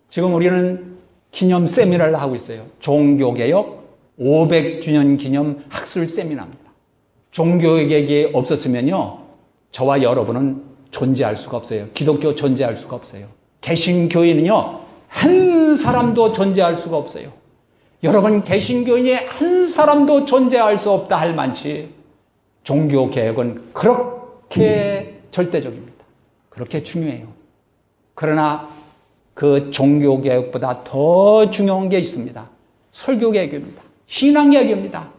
지금 우리는 기념 세미나를 하고 있어요. 종교개혁 500주년 기념 학술 세미나입니다. 종교개혁이 없었으면요, 저와 여러분은 존재할 수가 없어요. 기독교 존재할 수가 없어요. 개신교인은요, 한 사람도 존재할 수가 없어요. 여러분, 개신교인이 한 사람도 존재할 수 없다 할 만치 종교개혁은 그렇게 절대적입니다. 그렇게 중요해요. 그러나 그 종교개혁보다 더 중요한 게 있습니다. 설교개혁입니다. 신앙개혁입니다.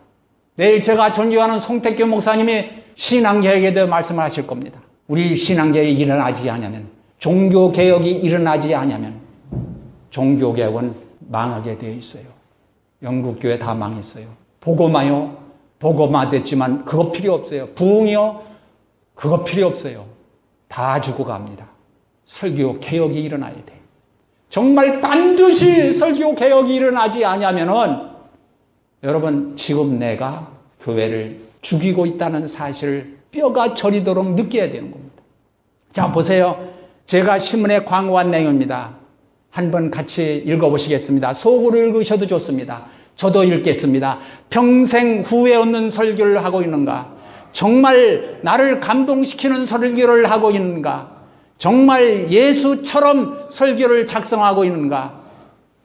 내일 제가 존경하는 송택교 목사님이 신앙개혁에 대해 말씀을 하실 겁니다. 우리 신앙개혁이 일어나지 않으면, 종교개혁이 일어나지 않으면 종교개혁은 망하게 되어 있어요. 영국교회 다 망했어요. 복음화요, 복음화 됐지만 그거 필요 없어요. 부흥이요, 그거 필요 없어요. 다 죽어갑니다. 설교개혁이 일어나야 돼. 정말 반드시 설교개혁이 일어나지 않으면은 여러분, 지금 내가 교회를 죽이고 있다는 사실을 뼈가 저리도록 느껴야 되는 겁니다. 자, 보세요. 제가 신문에 광고한 내용입니다. 한번 같이 읽어보시겠습니다. 속으로 읽으셔도 좋습니다. 저도 읽겠습니다. 평생 후회 없는 설교를 하고 있는가? 정말 나를 감동시키는 설교를 하고 있는가? 정말 예수처럼 설교를 작성하고 있는가?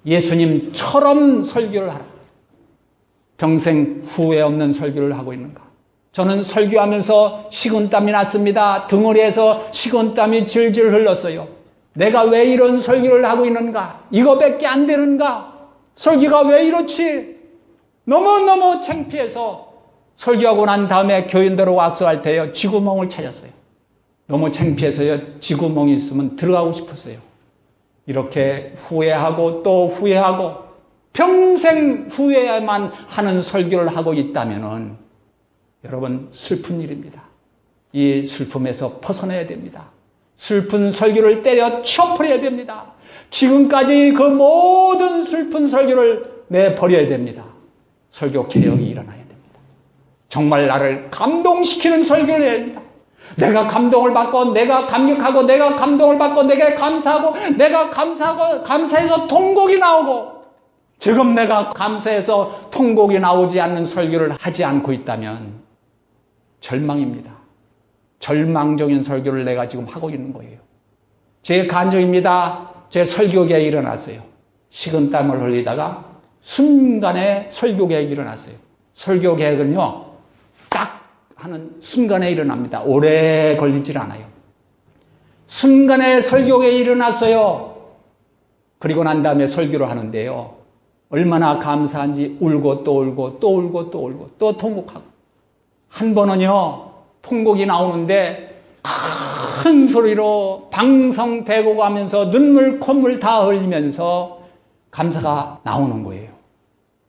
예수님처럼 설교를 하라. 평생 후회 없는 설교를 하고 있는가? 저는 설교하면서 식은땀이 났습니다. 덩어리에서 식은땀이 질질 흘렀어요. 내가 왜 이런 설교를 하고 있는가? 이거밖에 안 되는가? 설교가 왜 이렇지? 너무너무 창피해서 설교하고 난 다음에 교인들하고 악수할 때요, 쥐구멍을 찾았어요. 너무 창피해서요, 쥐구멍이 있으면 들어가고 싶었어요. 이렇게 후회하고 또 후회하고 평생 후회만 하는 설교를 하고 있다면은 여러분, 슬픈 일입니다. 이 슬픔에서 벗어나야 됩니다. 슬픈 설교를 때려 치워버려야 됩니다. 지금까지 그 모든 슬픈 설교를 내버려야 됩니다. 설교 개혁이 일어나야 됩니다. 정말 나를 감동시키는 설교를 해야 됩니다. 내가 감동을 받고, 내가 감격하고, 내가 감동을 받고, 내가 감사하고, 내가 감사해서 통곡이 나오고, 지금 내가 감사해서 통곡이 나오지 않는 설교를 하지 않고 있다면 절망입니다. 절망적인 설교를 내가 지금 하고 있는 거예요. 제 간증입니다. 제 설교계획이 일어났어요. 식은땀을 흘리다가 순간에 설교계획이 일어났어요. 설교계획은요, 딱 하는 순간에 일어납니다. 오래 걸리질 않아요. 순간에 설교계획이 일어났어요. 그리고 난 다음에 설교를 하는데요, 얼마나 감사한지 울고 또 울고 또 울고 또 울고 또 통곡하고, 한 번은요, 통곡이 나오는데 큰 소리로 방성대고 가면서 눈물 콧물 다 흘리면서 감사가 나오는 거예요.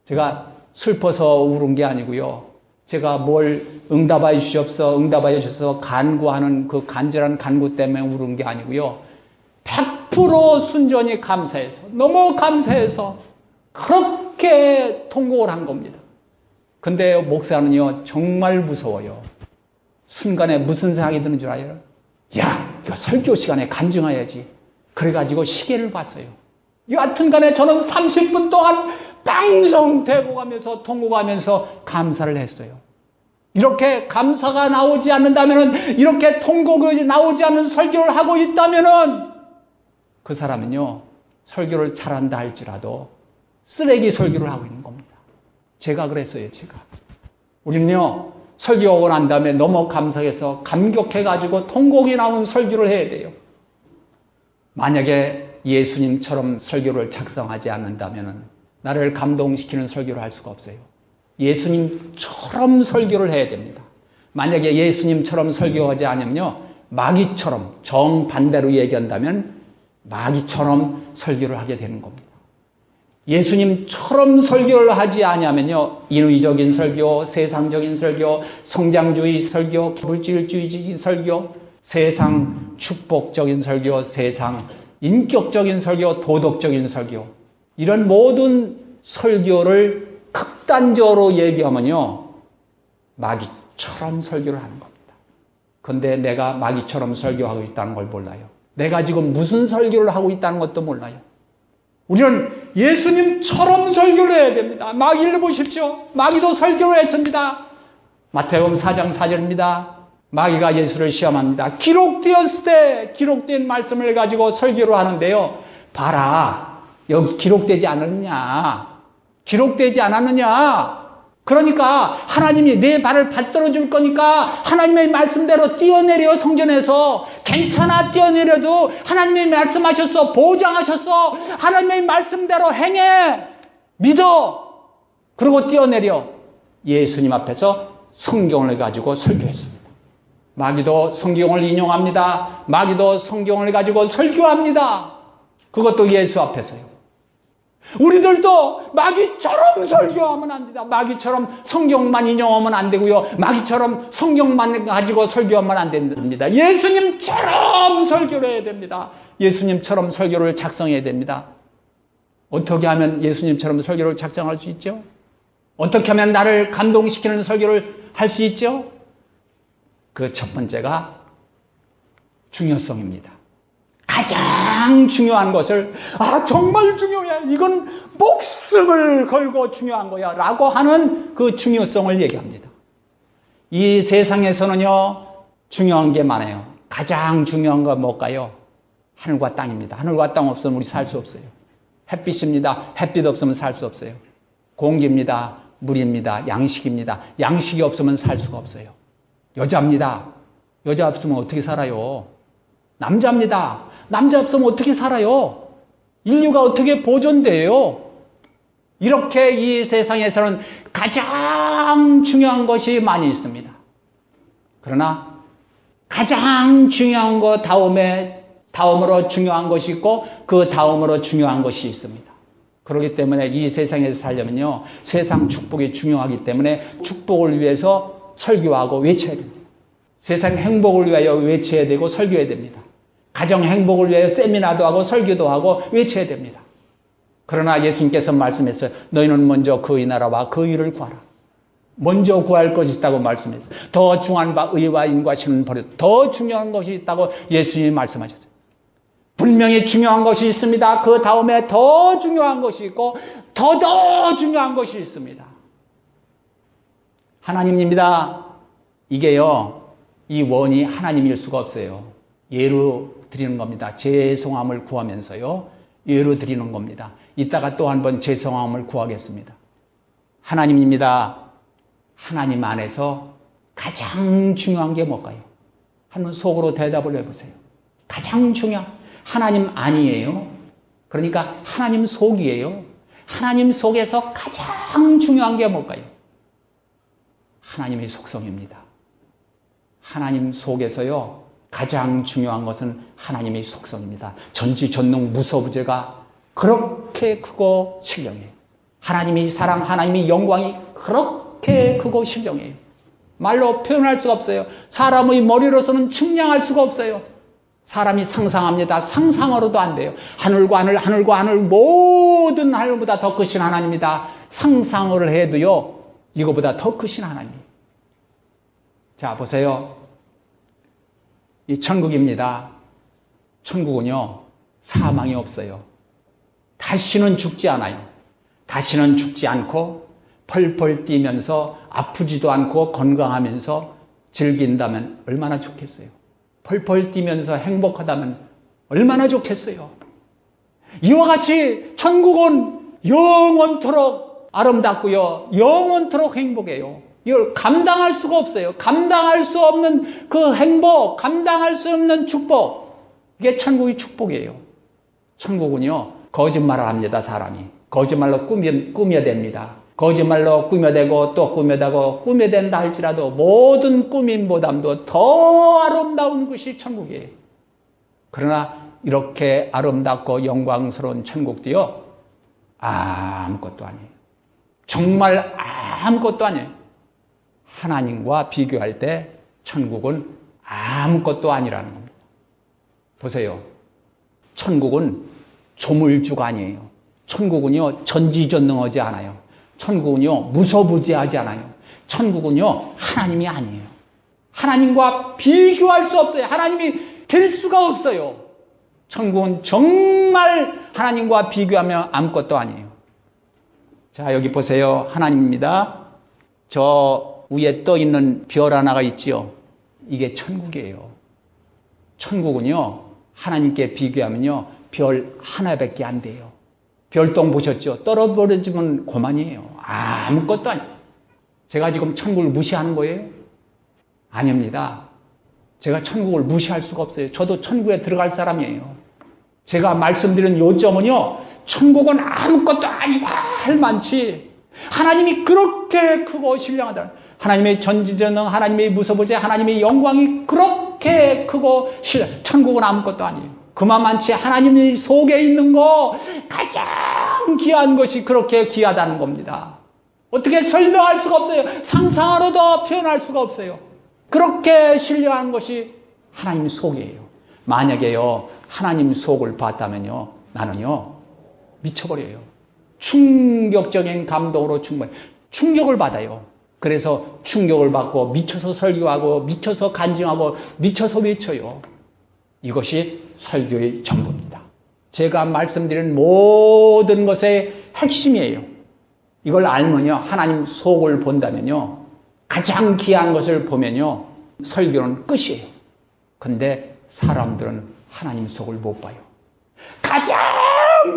제가 슬퍼서 울은 게 아니고요, 제가 뭘 응답하여 주시옵소서, 응답하여 주셔서 간구하는 그 간절한 간구 때문에 울은 게 아니고요, 100% 순전히 감사해서, 너무 감사해서 그렇게 통곡을 한 겁니다. 근데 목사는요, 정말 무서워요. 순간에 무슨 생각이 드는 줄 알아요? 야, 이거 설교 시간에 간증해야지. 그래가지고 시계를 봤어요. 여하튼간에 저는 30분 동안 빵성대고 가면서 통곡하면서 감사를 했어요. 이렇게 감사가 나오지 않는다면은, 이렇게 통곡이 나오지 않는 설교를 하고 있다면은 그 사람은요, 설교를 잘한다 할지라도 쓰레기 설교를 하고 있는 겁니다. 제가 그랬어요, 제가. 우리는요, 설교하고 난 다음에 너무 감사해서 감격해가지고 통곡이 나온 설교를 해야 돼요. 만약에 예수님처럼 설교를 작성하지 않는다면 나를 감동시키는 설교를 할 수가 없어요. 예수님처럼 설교를 해야 됩니다. 만약에 예수님처럼 설교하지 않으면요, 마귀처럼, 정반대로 얘기한다면 마귀처럼 설교를 하게 되는 겁니다. 예수님처럼 설교를 하지 않으면요, 인위적인 설교, 세상적인 설교, 성장주의 설교, 물질주의적인 설교, 세상 축복적인 설교, 세상 인격적인 설교, 도덕적인 설교, 이런 모든 설교를 극단적으로 얘기하면요, 마귀처럼 설교를 하는 겁니다. 근데 내가 마귀처럼 설교하고 있다는 걸 몰라요. 내가 지금 무슨 설교를 하고 있다는 것도 몰라요. 우리는 예수님처럼 설교를 해야 됩니다. 마귀를 보십시오. 마귀도 설교를 했습니다. 마태복음 4장 4절입니다. 마귀가 예수를 시험합니다. 기록되었을 때 기록된 말씀을 가지고 설교를 하는데요. 봐라, 여기 기록되지 않았느냐? 기록되지 않았느냐? 그러니까 하나님이 내 발을 받들어 줄 거니까 하나님의 말씀대로 뛰어내려. 성전에서 괜찮아, 뛰어내려도 하나님이 말씀하셨어, 보장하셨어, 하나님의 말씀대로 행해, 믿어. 그리고 뛰어내려. 예수님 앞에서 성경을 가지고 설교했습니다. 마귀도 성경을 인용합니다. 마귀도 성경을 가지고 설교합니다. 그것도 예수 앞에서요. 우리들도 마귀처럼 설교하면 안 됩니다. 마귀처럼 성경만 인용하면 안 되고요. 마귀처럼 성경만 가지고 설교하면 안 됩니다. 예수님처럼 설교를 해야 됩니다. 예수님처럼 설교를 작성해야 됩니다. 어떻게 하면 예수님처럼 설교를 작성할 수 있죠? 어떻게 하면 나를 감동시키는 설교를 할 수 있죠? 그 첫 번째가 중요성입니다. 가장 중요한 것을 정말 중요해, 이건 목숨을 걸고 중요한 거야 라고 하는 그 중요성을 얘기합니다. 이 세상에서는요 중요한 게 많아요. 가장 중요한 건 뭘까요? 하늘과 땅입니다. 하늘과 땅 없으면 우리 살 수 없어요. 햇빛입니다. 햇빛 없으면 살 수 없어요. 공기입니다. 물입니다. 양식입니다. 양식이 없으면 살 수가 없어요. 여자입니다. 여자 없으면 어떻게 살아요? 남자입니다. 남자 없으면 어떻게 살아요? 인류가 어떻게 보존돼요? 이렇게 이 세상에서는 가장 중요한 것이 많이 있습니다. 그러나 가장 중요한 것 다음으로 중요한 것이 있고 그 다음으로 중요한 것이 있습니다. 그렇기 때문에 이 세상에서 살려면요, 세상 축복이 중요하기 때문에 축복을 위해서 설교하고 외쳐야 됩니다. 세상 행복을 위하여 외쳐야 되고 설교해야 됩니다. 가정 행복을 위하여 세미나도 하고 설교도 하고 외쳐야 됩니다. 그러나 예수님께서 말씀했어요. 너희는 먼저 그의 나라와 그 의를 구하라. 먼저 구할 것이 있다고 말씀했어요. 더 중요한 바 의와 인과심은 버려. 더 중요한 것이 있다고 예수님이 말씀하셨어요. 분명히 중요한 것이 있습니다. 그 다음에 더 중요한 것이 있고 더 중요한 것이 있습니다. 하나님입니다. 이게요, 이 원이 하나님일 수가 없어요. 예로 드리는 겁니다. 죄송함을 구하면서요, 예로 드리는 겁니다. 이따가 또 한 번 죄송함을 구하겠습니다. 하나님입니다. 하나님 안에서 가장 중요한 게 뭘까요? 한번 속으로 대답을 해보세요. 가장 중요한 하나님 아니에요. 그러니까 하나님 속이에요. 하나님 속에서 가장 중요한 게 뭘까요? 하나님의 속성입니다. 하나님 속에서요, 가장 중요한 것은 하나님의 속성입니다. 전지전능 무소부재가 그렇게 크고 신령해요. 하나님의 사랑, 하나님의 영광이 그렇게 크고 신령해요. 말로 표현할 수가 없어요. 사람의 머리로서는 측량할 수가 없어요. 사람이 상상합니다. 상상으로도 안 돼요. 하늘과 하늘, 하늘과 하늘, 모든 하늘보다 더 크신 하나님이다. 상상을 해도요, 이거보다 더 크신 하나님. 자, 보세요. 이 천국입니다. 천국은요, 사망이 없어요. 다시는 죽지 않아요. 다시는 죽지 않고 펄펄 뛰면서 아프지도 않고 건강하면서 즐긴다면 얼마나 좋겠어요. 펄펄 뛰면서 행복하다면 얼마나 좋겠어요. 이와 같이 천국은 영원토록 아름답고요, 영원토록 행복해요. 이걸 감당할 수가 없어요. 감당할 수 없는 그 행복, 감당할 수 없는 축복, 이게 천국의 축복이에요. 천국은요, 거짓말을 합니다. 사람이 거짓말로 꾸며댑니다. 거짓말로 꾸며대고 또 꾸며대고 꾸며댄다 할지라도 모든 꾸밈보담도 더 아름다운 것이 천국이에요. 그러나 이렇게 아름답고 영광스러운 천국도요, 아무것도 아니에요. 정말 아무것도 아니에요. 하나님과 비교할 때 천국은 아무것도 아니라는 겁니다. 보세요. 천국은 조물주가 아니에요. 천국은요, 전지전능하지 않아요. 천국은요, 무소부재하지 않아요. 천국은요, 하나님이 아니에요. 하나님과 비교할 수 없어요. 하나님이 될 수가 없어요. 천국은 정말 하나님과 비교하면 아무것도 아니에요. 자, 여기 보세요. 하나님입니다. 저 위에 떠 있는 별 하나가 있지요. 이게 천국이에요. 천국은요, 하나님께 비교하면요, 별 하나밖에 안 돼요. 별똥 보셨죠? 떨어버려지면 그만이에요. 아무것도 아니에요. 제가 지금 천국을 무시하는 거예요? 아닙니다. 제가 천국을 무시할 수가 없어요. 저도 천국에 들어갈 사람이에요. 제가 말씀드린 요점은요, 천국은 아무것도 아니다 할 만치 하나님이 그렇게 크고 신령하다. 하나님의 전지전능, 하나님의 무서보제, 하나님의 영광이 그렇게 크고 신령. 천국은 아무것도 아니에요. 그만만치 하나님이 속에 있는 거 가장 귀한 것이 그렇게 귀하다는 겁니다. 어떻게 설명할 수가 없어요. 상상으로도 표현할 수가 없어요. 그렇게 신령한 것이 하나님 속이에요. 만약에요, 하나님 속을 봤다면요, 나는요, 미쳐버려요. 충격적인 감동으로 충격을 받아요. 그래서 충격을 받고 미쳐서 설교하고 미쳐서 간증하고 미쳐서 외쳐요. 이것이 설교의 전부입니다. 제가 말씀드린 모든 것의 핵심이에요. 이걸 알면요, 하나님 속을 본다면요, 가장 귀한 것을 보면요, 설교는 끝이에요. 근데 사람들은 하나님 속을 못 봐요. 가장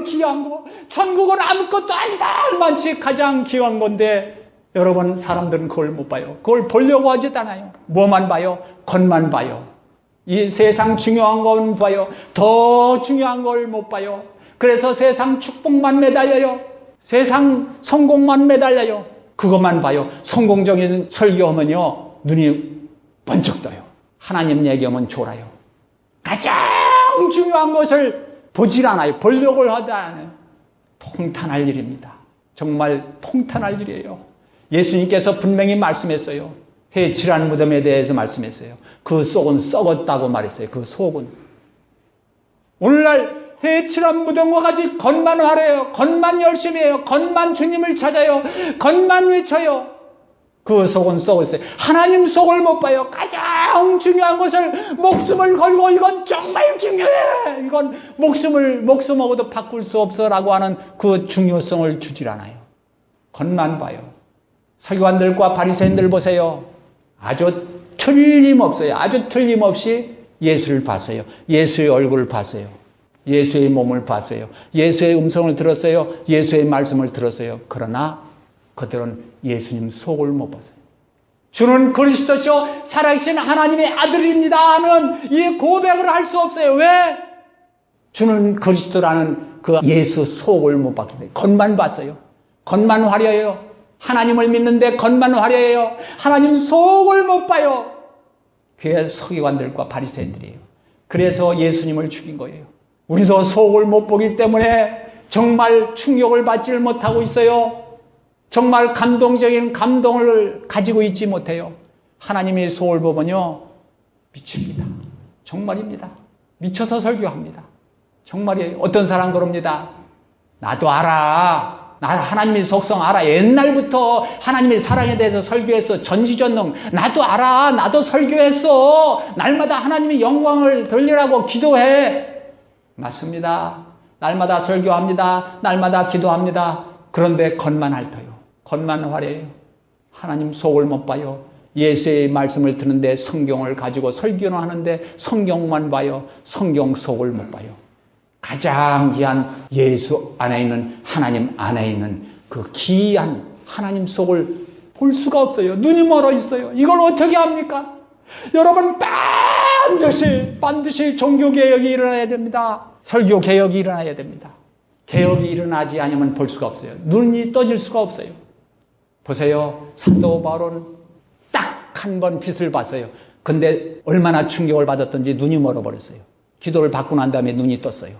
귀한 거, 천국은 아무것도 아니다 만치 가장 귀한 건데, 여러분, 사람들은 그걸 못 봐요. 그걸 보려고 하지도 않아요. 뭐만 봐요? 겉만 봐요. 이 세상 중요한 건 봐요. 더 중요한 걸 못 봐요. 그래서 세상 축복만 매달려요. 세상 성공만 매달려요. 그것만 봐요. 성공적인 설교하면요, 눈이 번쩍 떠요. 하나님 얘기하면 졸아요. 가장 중요한 것을 보질 않아요. 보려고 하지 않아요. 통탄할 일입니다. 정말 통탄할 일이에요. 예수님께서 분명히 말씀했어요. 해칠한 무덤에 대해서 말씀했어요. 그 속은 썩었다고 말했어요. 그 속은. 오늘날 해칠한 무덤과 같이 겉만 화려해요. 겉만 열심히 해요. 겉만 주님을 찾아요. 겉만 외쳐요. 그 속은 썩었어요. 하나님 속을 못 봐요. 가장 중요한 것을 목숨을 걸고 이건 정말 중요해. 이건 목숨하고도 바꿀 수 없어라고 하는 그 중요성을 주질 않아요. 겉만 봐요. 서기관들과 바리새인들 보세요. 아주 틀림없어요. 아주 틀림없이 예수를 봤어요. 예수의 얼굴을 봤어요. 예수의 몸을 봤어요. 예수의 음성을 들었어요. 예수의 말씀을 들었어요. 그러나 그들은 예수님 속을 못 봤어요. 주는 그리스도시요 살아계신 하나님의 아들입니다 하는 이 고백을 할 수 없어요. 왜? 주는 그리스도라는 그 예수 속을 못 봤기 때문에. 겉만 봤어요. 겉만 화려해요. 하나님을 믿는데 겉만 화려해요. 하나님 속을 못 봐요. 그게 서기관들과 바리새인들이에요. 그래서 예수님을 죽인 거예요. 우리도 속을 못 보기 때문에 정말 충격을 받지를 못하고 있어요. 정말 감동적인 감동을 가지고 있지 못해요. 하나님의 속을 보면요, 미칩니다. 정말입니다. 미쳐서 설교합니다. 정말이에요. 어떤 사람 그럽니다. 나도 알아. 나 하나님의 속성 알아. 옛날부터 하나님의 사랑에 대해서 설교했어. 전지전능. 나도 알아. 나도 설교했어. 날마다 하나님의 영광을 돌리라고 기도해. 맞습니다. 날마다 설교합니다. 날마다 기도합니다. 그런데 겉만 핥아요. 겉만 화려해요. 하나님 속을 못 봐요. 예수의 말씀을 듣는데 성경을 가지고 설교는 하는데 성경만 봐요. 성경 속을 못 봐요. 가장 귀한 예수 안에 있는 하나님 안에 있는 그 귀한 하나님 속을 볼 수가 없어요. 눈이 멀어 있어요. 이걸 어떻게 합니까? 여러분 반드시 종교개혁이 일어나야 됩니다. 설교개혁이 일어나야 됩니다. 개혁이 일어나지 않으면 볼 수가 없어요. 눈이 떠질 수가 없어요. 보세요. 사도 바울은 딱 한 번 빛을 봤어요. 근데 얼마나 충격을 받았던지 눈이 멀어버렸어요. 기도를 받고 난 다음에 눈이 떴어요.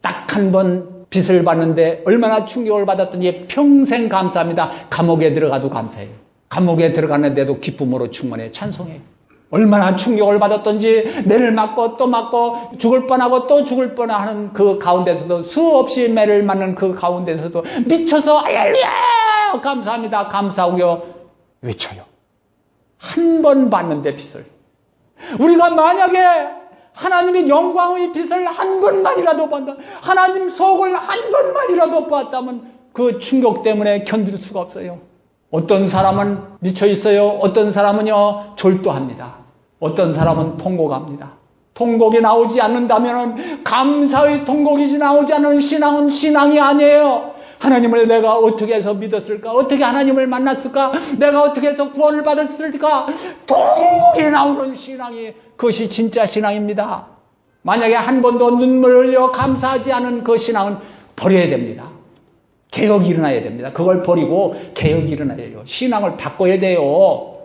딱 한 번 빛을 봤는데 얼마나 충격을 받았던지 평생 감사합니다. 감옥에 들어가도 감사해요. 감옥에 들어갔는데도 기쁨으로 충만해 찬송해요. 얼마나 충격을 받았던지 매를 맞고 또 맞고 죽을 뻔하고 또 죽을 뻔하는 그 가운데서도 수없이 매를 맞는 그 가운데서도 미쳐서 할렐루야 감사합니다 감사하고요 외쳐요. 한 번 봤는데 빛을. 우리가 만약에 하나님의 영광의 빛을 한 번만이라도 본다. 하나님 속을 한 번만이라도 봤다면 그 충격 때문에 견딜 수가 없어요. 어떤 사람은 미쳐 있어요. 어떤 사람은요 졸도합니다. 어떤 사람은 통곡합니다. 통곡이 나오지 않는다면 감사의 통곡이 나오지 않는 신앙은 신앙이 아니에요. 하나님을 내가 어떻게 해서 믿었을까? 어떻게 하나님을 만났을까? 내가 어떻게 해서 구원을 받았을까? 통곡이 나오는 신앙이 그것이 진짜 신앙입니다. 만약에 한 번도 눈물을 흘려 감사하지 않은 그 신앙은 버려야 됩니다. 개혁이 일어나야 됩니다. 그걸 버리고 개혁이 일어나야 돼요. 신앙을 바꿔야 돼요.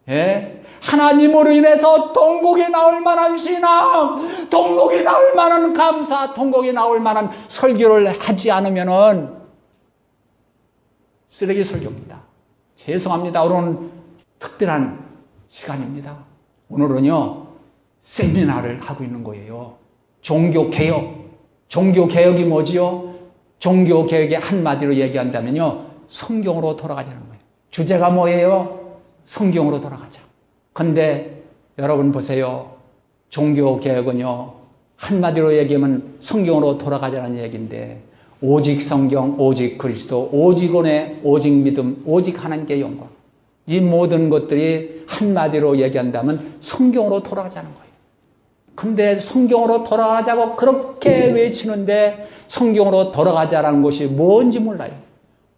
예? 하나님으로 인해서 통곡이 나올 만한 신앙, 통곡이 나올 만한 감사, 통곡이 나올 만한 설교를 하지 않으면은 쓰레기 설교입니다. 죄송합니다. 오늘은 특별한 시간입니다. 오늘은요 세미나를 하고 있는 거예요. 종교개혁. 종교개혁이 뭐지요? 종교개혁의 한마디로 얘기한다면요 성경으로 돌아가자는 거예요. 주제가 뭐예요? 성경으로 돌아가자. 근데 여러분 보세요. 종교개혁은요 한마디로 얘기하면 성경으로 돌아가자는 얘기인데 오직 성경, 오직 그리스도, 오직 은혜, 오직 믿음, 오직 하나님께 영광. 이 모든 것들이 한마디로 얘기한다면 성경으로 돌아가자는 거예요. 근데 성경으로 돌아가자고 그렇게 외치는데 성경으로 돌아가자라는 것이 뭔지 몰라요.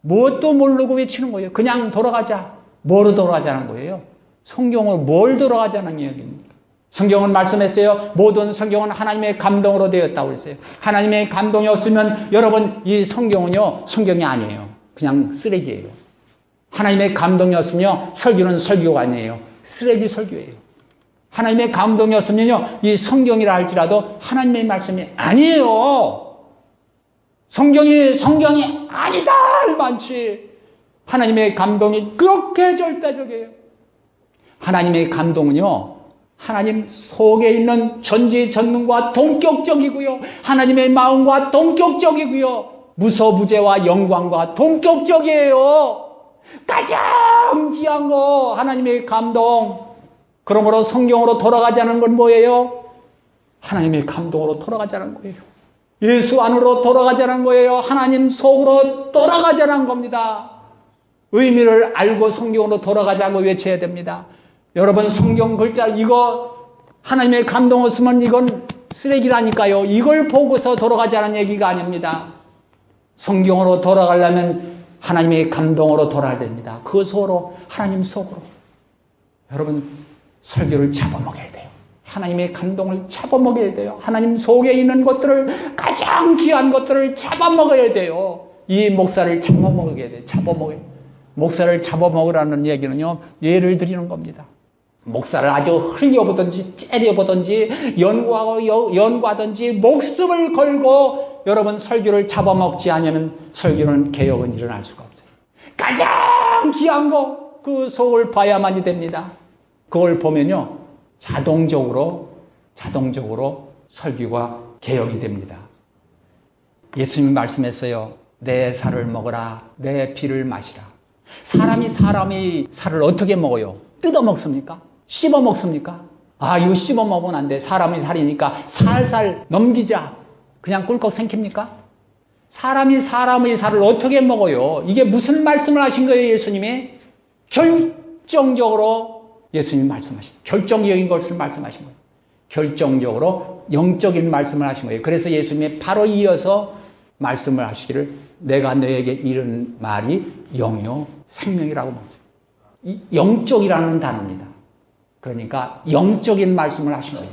무엇도 모르고 외치는 거예요. 그냥 돌아가자. 뭐로 돌아가자는 거예요? 성경을 뭘 돌아가자는 얘기입니까? 성경은 말씀했어요. 모든 성경은 하나님의 감동으로 되었다고 그랬어요. 하나님의 감동이 없으면 여러분 이 성경은요 성경이 아니에요. 그냥 쓰레기예요. 하나님의 감동이 없으면 설교는 설교가 아니에요. 쓰레기 설교예요. 하나님의 감동이 없으면요 이 성경이라 할지라도 하나님의 말씀이 아니에요. 성경이 아니다 할 많지. 하나님의 감동이 그렇게 절대적이에요. 하나님의 감동은요 하나님 속에 있는 전지전능과 동격적이고요. 하나님의 마음과 동격적이고요. 무소부재와 영광과 동격적이에요. 가장 귀한 거 하나님의 감동. 그러므로 성경으로 돌아가자는 건 뭐예요? 하나님의 감동으로 돌아가자는 거예요. 예수 안으로 돌아가자는 거예요. 하나님 속으로 돌아가자는 겁니다. 의미를 알고 성경으로 돌아가자고 외쳐야 됩니다. 여러분 성경 글자 이거 하나님의 감동 없으면 이건 쓰레기라니까요. 이걸 보고서 돌아가자는 얘기가 아닙니다. 성경으로 돌아가려면 하나님의 감동으로 돌아야 됩니다. 그 속으로 하나님 속으로. 여러분 설교를 잡아먹어야 돼요. 하나님의 감동을 잡아먹어야 돼요. 하나님 속에 있는 것들을 가장 귀한 것들을 잡아먹어야 돼요. 이 목사를 잡아먹어야 돼요. 잡아먹어야 돼요. 목사를 잡아먹으라는 얘기는요 예를 드리는 겁니다. 목사를 아주 흘려보든지 째려보든지 연구하든지 목숨을 걸고 여러분 설교를 잡아먹지 않으면 설교는 개혁은 일어날 수가 없어요. 가장 귀한 거 그 속을 봐야만이 됩니다. 그걸 보면요 자동적으로 설교가 개혁이 됩니다. 예수님이 말씀했어요. 내 살을 먹어라. 내 피를 마시라. 사람이 살을 어떻게 먹어요? 뜯어 먹습니까? 씹어 먹습니까? 아, 이거 씹어 먹으면 안 돼. 사람이 살이니까 살살 넘기자. 그냥 꿀꺽 생깁니까? 사람이 사람의 살을 어떻게 먹어요? 이게 무슨 말씀을 하신 거예요, 예수님이? 결정적으로 예수님이 말씀하신 거예요. 결정적인 것을 말씀하신 거예요. 결정적으로 영적인 말씀을 하신 거예요. 그래서 예수님이 바로 이어서 말씀을 하시기를 내가 너에게 이른 말이 영이요 생명이라고 말했어요. 이 영적이라는 단어입니다. 그러니까 영적인 말씀을 하신 거예요.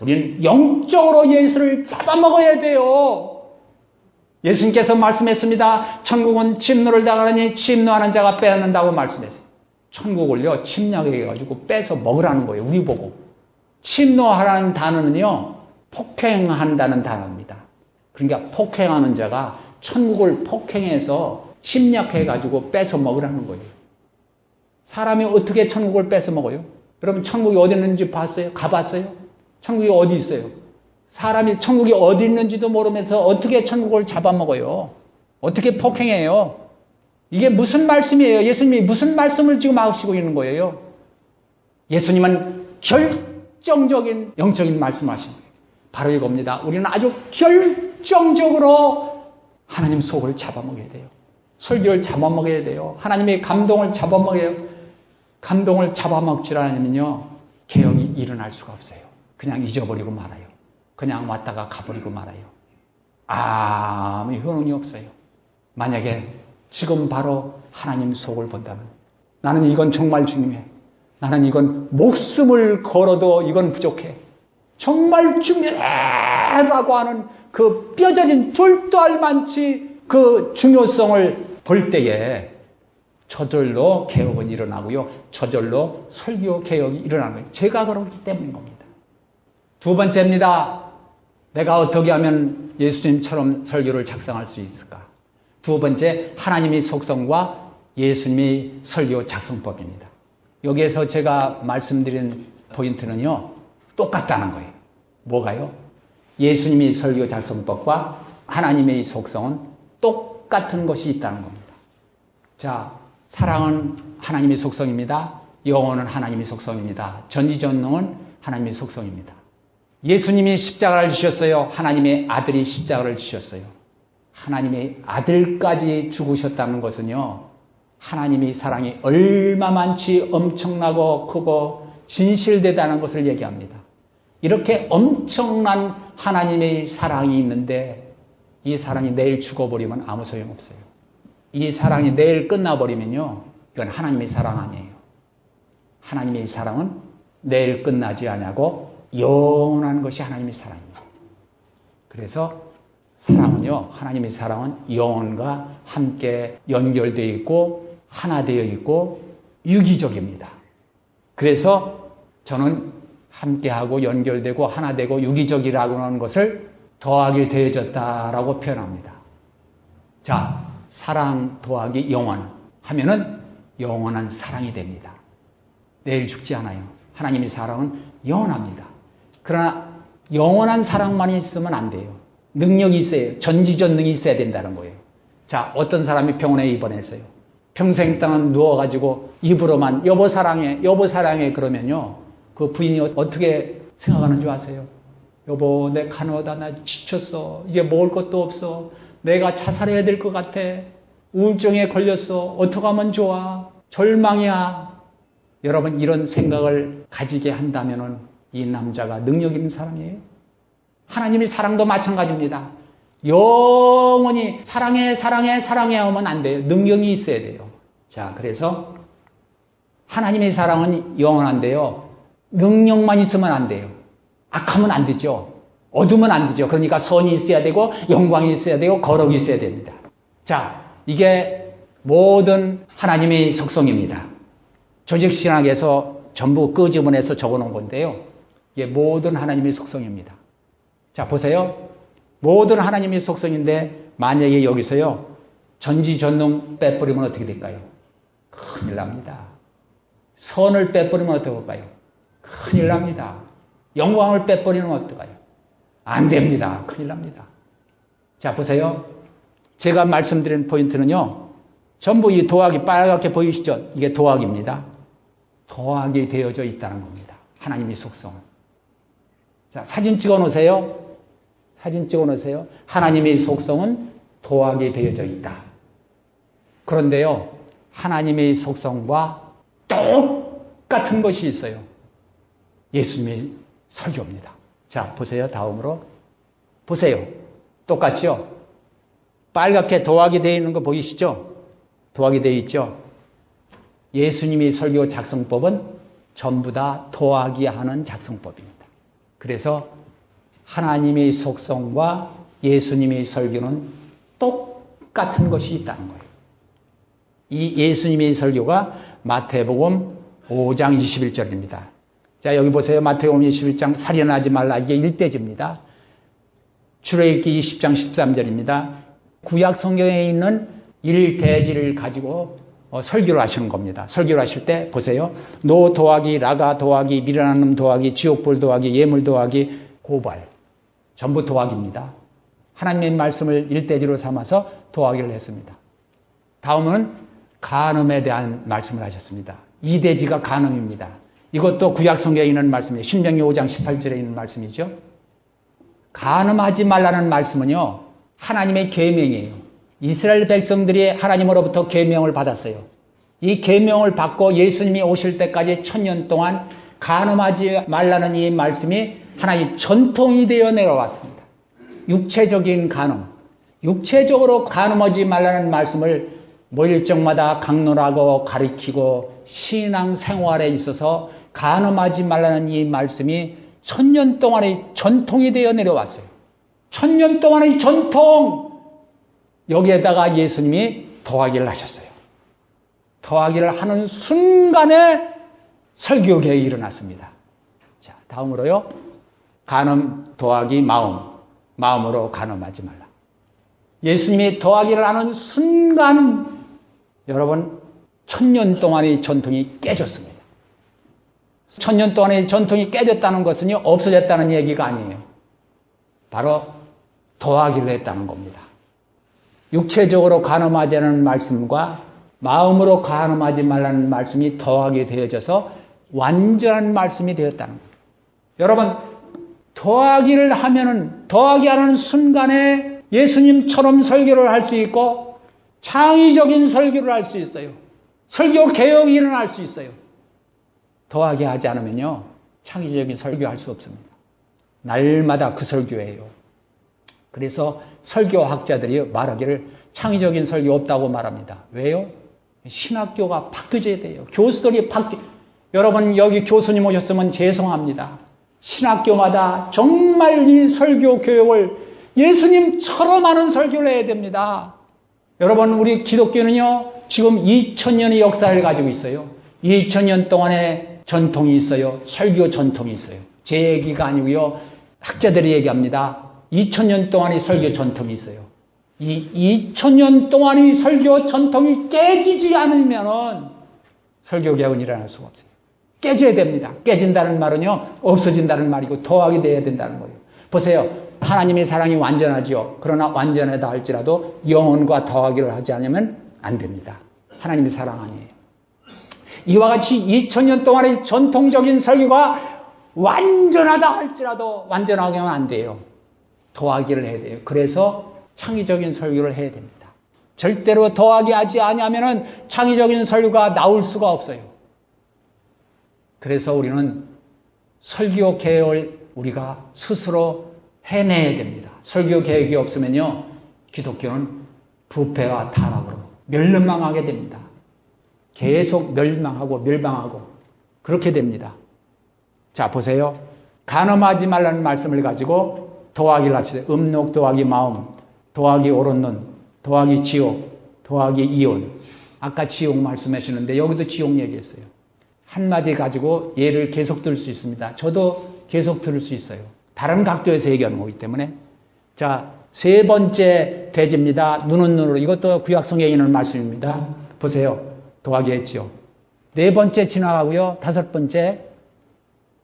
우리는 영적으로 예수를 잡아먹어야 돼요. 예수님께서 말씀했습니다. 천국은 침노를 당하니 침노하는 자가 빼앗는다고 말씀했어요. 천국을요 침략해가지고 뺏어 먹으라는 거예요. 우리 보고. 침노하라는 단어는요 폭행한다는 단어입니다. 그러니까 폭행하는 자가 천국을 폭행해서 침략해가지고 뺏어 먹으라는 거예요. 사람이 어떻게 천국을 뺏어 먹어요? 여러분 천국이 어디 있는지 봤어요? 가봤어요? 천국이 어디 있어요? 사람이 천국이 어디 있는지도 모르면서 어떻게 천국을 잡아먹어요? 어떻게 폭행해요? 이게 무슨 말씀이에요? 예수님이 무슨 말씀을 지금 하시고 있는 거예요? 예수님은 결정적인 영적인 말씀하신 거예요. 바로 이겁니다. 우리는 아주 결정적으로 하나님 속을 잡아먹어야 돼요. 설교를 잡아먹어야 돼요. 하나님의 감동을 잡아먹어야 돼요. 감동을 잡아먹질 않으면요, 개혁이 일어날 수가 없어요. 그냥 잊어버리고 말아요. 그냥 왔다가 가버리고 말아요. 아무 효능이 없어요. 만약에 지금 바로 하나님 속을 본다면, 나는 이건 정말 중요해. 나는 이건 목숨을 걸어도 이건 부족해. 정말 중요해라고 하는 그 뼈저린 돌도알 만치 그 중요성을 볼 때에 저절로 개혁은 일어나고요. 저절로 설교 개혁이 일어나는 거예요. 제가 그렇기 때문인 겁니다. 두 번째입니다. 내가 어떻게 하면 예수님처럼 설교를 작성할 수 있을까? 두 번째, 하나님의 속성과 예수님의 설교 작성법입니다. 여기에서 제가 말씀드린 포인트는요, 똑같다는 거예요. 뭐가요? 예수님의 설교 작성법과 하나님의 속성은 똑같은 것이 있다는 겁니다. 자, 사랑은 하나님의 속성입니다. 영혼은 하나님의 속성입니다. 전지전능은 하나님의 속성입니다. 예수님이 십자가를 지셨어요. 하나님의 아들이 십자가를 지셨어요. 하나님의 아들까지 죽으셨다는 것은요, 하나님의 사랑이 얼마만치 엄청나고 크고 진실되다는 것을 얘기합니다. 이렇게 엄청난 하나님의 사랑이 있는데 이 사랑이 내일 죽어버리면 아무 소용없어요. 이 사랑이 내일 끝나버리면요, 이건 하나님의 사랑 아니에요. 하나님의 사랑은 내일 끝나지 않냐고 영원한 것이 하나님의 사랑입니다. 그래서 사랑은요, 하나님의 사랑은 영혼과 함께 연결되어 있고 하나 되어 있고 유기적입니다. 그래서 저는 함께하고 연결되고 하나 되고 유기적이라고 하는 것을 더하기 되어졌다라고 표현합니다. 자, 사랑 더하기 영원 하면은 영원한 사랑이 됩니다. 내일 죽지 않아요. 하나님의 사랑은 영원합니다. 그러나 영원한 사랑만 있으면 안 돼요. 능력이 있어야, 전지전능이 있어야 된다는 거예요. 자, 어떤 사람이 병원에 입원했어요. 평생 동안 누워가지고 입으로만 여보 사랑해, 여보 사랑해 그러면요, 그 부인이 어떻게 생각하는 줄 아세요? 여보, 내 간호하다 나 지쳤어. 이제 먹을 것도 없어. 내가 자살해야 될 것 같아. 우울증에 걸렸어. 어떻게 하면 좋아? 절망이야. 여러분, 이런 생각을 가지게 한다면은 이 남자가 능력 있는 사람이에요. 하나님의 사랑도 마찬가지입니다. 영원히 사랑해, 사랑해, 사랑해 하면 안 돼요. 능력이 있어야 돼요. 자, 그래서 하나님의 사랑은 영원한데요, 능력만 있으면 안 돼요. 악하면 안 되죠. 어두면 안 되죠. 그러니까 선이 있어야 되고 영광이 있어야 되고 거룩이 있어야 됩니다. 자, 이게 모든 하나님의 속성입니다. 조직신학에서 전부 끄집어내서 적어놓은 건데요, 이게 모든 하나님의 속성입니다. 자, 보세요. 모든 하나님의 속성인데 만약에 여기서요, 전지전능 빼버리면 어떻게 될까요? 큰일 납니다. 선을 빼버리면 어떻게 할까요? 큰일 납니다. 영광을 빼버리면 어떨까요? 안 됩니다. 큰일 납니다. 자, 보세요. 제가 말씀드린 포인트는요, 전부 이 도학이 빨갛게 보이시죠? 이게 도학입니다. 도학이 되어져 있다는 겁니다. 하나님의 속성은. 자, 사진 찍어 놓으세요. 사진 찍어 놓으세요. 하나님의 속성은 도학이 되어져 있다. 그런데요, 하나님의 속성과 똑같은 것이 있어요. 예수님의 설교입니다. 자, 보세요. 다음으로. 보세요. 똑같죠? 빨갛게 도학이 되어 있는 거 보이시죠? 도학이 되어 있죠? 예수님의 설교 작성법은 전부 다 도학이 하는 작성법입니다. 그래서 하나님의 속성과 예수님의 설교는 똑같은 것이 있다는 거예요. 이 예수님의 설교가 마태복음 5장 21절입니다. 자, 여기 보세요. 마태복음 21장 살인하지 말라. 이게 1대지입니다. 출애굽기 20장 13절입니다. 구약 성경에 있는 1대지를 가지고 설교를 하시는 겁니다. 설교를 하실 때 보세요. 노 도하기, 라가 도하기, 미련한 놈 도하기, 지옥불 도하기, 예물 도하기, 고발. 전부 도하기입니다. 하나님의 말씀을 1대지로 삼아서 도하기를 했습니다. 다음은 간음에 대한 말씀을 하셨습니다. 2대지가 간음입니다. 이것도 구약성경에 있는 말씀이에요. 신명기 5장 18절에 있는 말씀이죠. 간음하지 말라는 말씀은요, 하나님의 계명이에요. 이스라엘 백성들이 하나님으로부터 계명을 받았어요. 이 계명을 받고 예수님이 오실 때까지 1000년 동안 간음하지 말라는 이 말씀이 하나의 전통이 되어 내려왔습니다. 육체적인 간음, 육체적으로 간음하지 말라는 말씀을 일정마다 강론하고 가리키고 신앙 생활에 있어서 간음하지 말라는 이 말씀이 1000년 동안의 전통이 되어 내려왔어요. 1000년 동안의 전통, 여기에다가 예수님이 더하기를 하셨어요. 더하기를 하는 순간에 설교계획이 일어났습니다. 자, 다음으로요. 간음 더하기 마음으로 간음하지 말라. 예수님이 더하기를 하는 순간 여러분 1000년 동안의 전통이 깨졌습니다. 1000년 동안의 전통이 깨졌다는 것은요, 없어졌다는 얘기가 아니에요. 바로 더하기를 했다는 겁니다. 육체적으로 간음하지 않는 말씀과 마음으로 간음하지 말라는 말씀이 더하게 되어져서 완전한 말씀이 되었다는 거예요. 여러분, 더하기를 하면은, 더하기 하는 순간에 예수님처럼 설교를 할 수 있고 창의적인 설교를 할 수 있어요. 설교 개혁이 일어날 수 있어요. 더하기 하지 않으면요, 창의적인 설교할 수 없습니다. 날마다 그 설교예요. 그래서 설교학자들이 말하기를 창의적인 설교 없다고 말합니다. 왜요? 신학교가 바뀌어져야 돼요. 교수들이 여러분 여기 교수님 오셨으면 죄송합니다. 신학교마다 정말 이 설교 교육을 예수님처럼 하는 설교를 해야 됩니다. 여러분 우리 기독교는요 지금 2000년의 역사를 가지고 있어요. 2000년 동안의 전통이 있어요. 설교 전통이 있어요. 제 얘기가 아니고요. 학자들이 얘기합니다. 2000년 동안의 설교 전통이 있어요. 이 2000년 동안의 설교 전통이 깨지지 않으면 설교 개혁은 일어날 수가 없어요. 깨져야 됩니다. 깨진다는 말은요, 없어진다는 말이고 더하게 돼야 된다는 거예요. 보세요. 하나님의 사랑이 완전하지요. 그러나 완전하다 할지라도 영혼과 더하기를 하지 않으면 안 됩니다. 하나님의 사랑 아니에요. 이와 같이 2000년 동안의 전통적인 설교가 완전하다 할지라도 완전하게 하면 안 돼요. 더하기를 해야 돼요. 그래서 창의적인 설교를 해야 됩니다. 절대로 더하기 하지 아니하면 창의적인 설교가 나올 수가 없어요. 그래서 우리는 설교 계획을 우리가 스스로 해내야 됩니다. 설교 계획이 없으면요, 기독교는 부패와 타락으로 멸망하게 됩니다. 계속 멸망하고 그렇게 됩니다. 자, 보세요. 간음하지 말라는 말씀을 가지고 더하기를 하시되 음욕 더하기 마음, 더하기 옳은 눈, 더하기 지옥, 더하기 이혼. 아까 지옥 말씀하시는데 여기도 지옥 얘기했어요. 한마디 가지고 예를 계속 들을 수 있습니다. 저도 계속 들을 수 있어요. 다른 각도에서 얘기하는 거기 때문에. 자, 세 번째 대지입니다. 눈은 눈으로. 이것도 구약성경에 있는 말씀입니다. 보세요. 더하기 했지요. 네 번째 지나가고요. 다섯 번째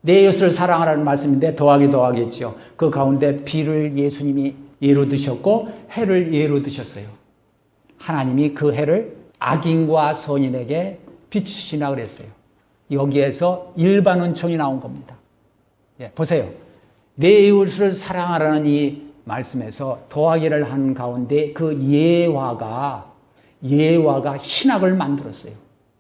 내 이웃을 사랑하라는 말씀인데 더하기 했지요. 그 가운데 비를 예수님이 예로 드셨고 해를 예로 드셨어요. 하나님이 그 해를 악인과 선인에게 비추시나 그랬어요. 여기에서 일반 은총이 나온 겁니다. 예, 보세요. 내 이웃을 사랑하라는 이 말씀에서 더하기를 한 가운데 그 예화가 신학을 만들었어요.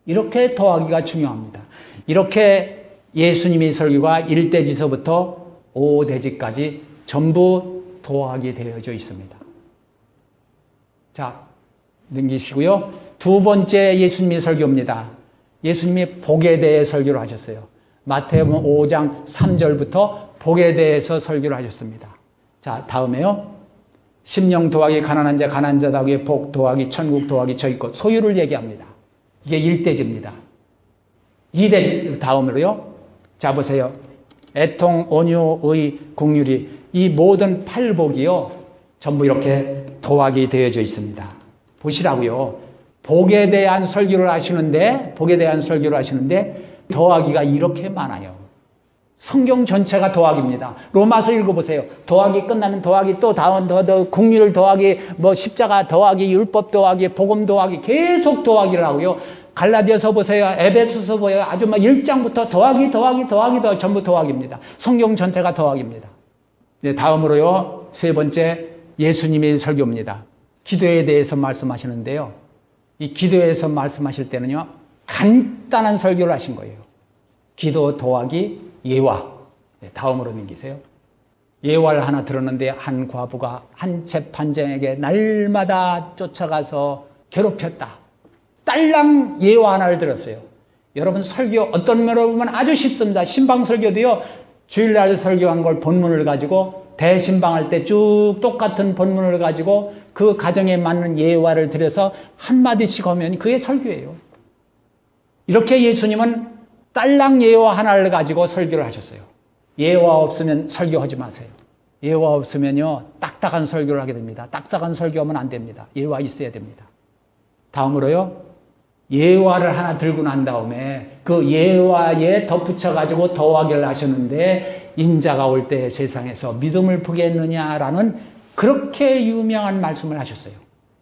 이렇게 더하기가 중요합니다. 이렇게 예수님의 설교가 1대지서부터 5대지까지 전부 더하게 되어져 있습니다. 자, 넘기시고요. 두 번째 예수님의 설교입니다. 예수님이 복에 대해 설교를 하셨어요. 마태복음 5장 3절부터 복에 대해서 설교를 하셨습니다. 자, 다음에요. 심령 더하기 가난한 자 더하기 복 더하기 천국 더하기 저 있고 소유를 얘기합니다. 이게 1대지입니다. 2대지 다음으로요. 자, 보세요. 애통, 온유, 의, 긍휼이 이 모든 팔복이요. 전부 이렇게 더하기 되어져 있습니다. 보시라고요. 복에 대한 설교를 하시는데 더하기가 이렇게 많아요. 성경 전체가 더하기입니다. 로마서 읽어보세요. 더하기 끝나면 더하기 또 다음 더 긍휼 더하기 십자가 더하기 율법 더하기 복음 더하기 계속 더하기를 하고요. 갈라디아서 보세요. 에베소서 보세요. 아주 막 1장부터 더하기 전부 더하기입니다. 성경 전체가 더하기입니다. 네, 다음으로요. 세 번째, 예수님의 설교입니다. 기도에 대해서 말씀하시는데요. 이 기도에서 말씀하실 때는요, 간단한 설교를 하신 거예요. 기도 더하기 예화. 네, 다음으로 넘기세요. 예화를 하나 들었는데 한 과부가 한 재판장에게 날마다 쫓아가서 괴롭혔다. 딸랑 예화 하나를 들었어요. 여러분 설교 어떤 면으로 보면 아주 쉽습니다. 신방 설교도요. 주일날 설교한 걸 본문을 가지고 대신방할 때 쭉 똑같은 본문을 가지고 그 가정에 맞는 예화를 들여서 한마디씩 하면 그게 설교예요. 이렇게 예수님은 딸랑 예화 하나를 가지고 설교를 하셨어요. 예화 없으면 설교하지 마세요. 예화 없으면요 딱딱한 설교를 하게 됩니다. 딱딱한 설교하면 안 됩니다. 예화 있어야 됩니다. 다음으로요. 예화를 하나 들고 난 다음에 그 예화에 덧붙여 가지고 더하기를 하셨는데 인자가 올 때 세상에서 믿음을 보겠느냐라는 그렇게 유명한 말씀을 하셨어요.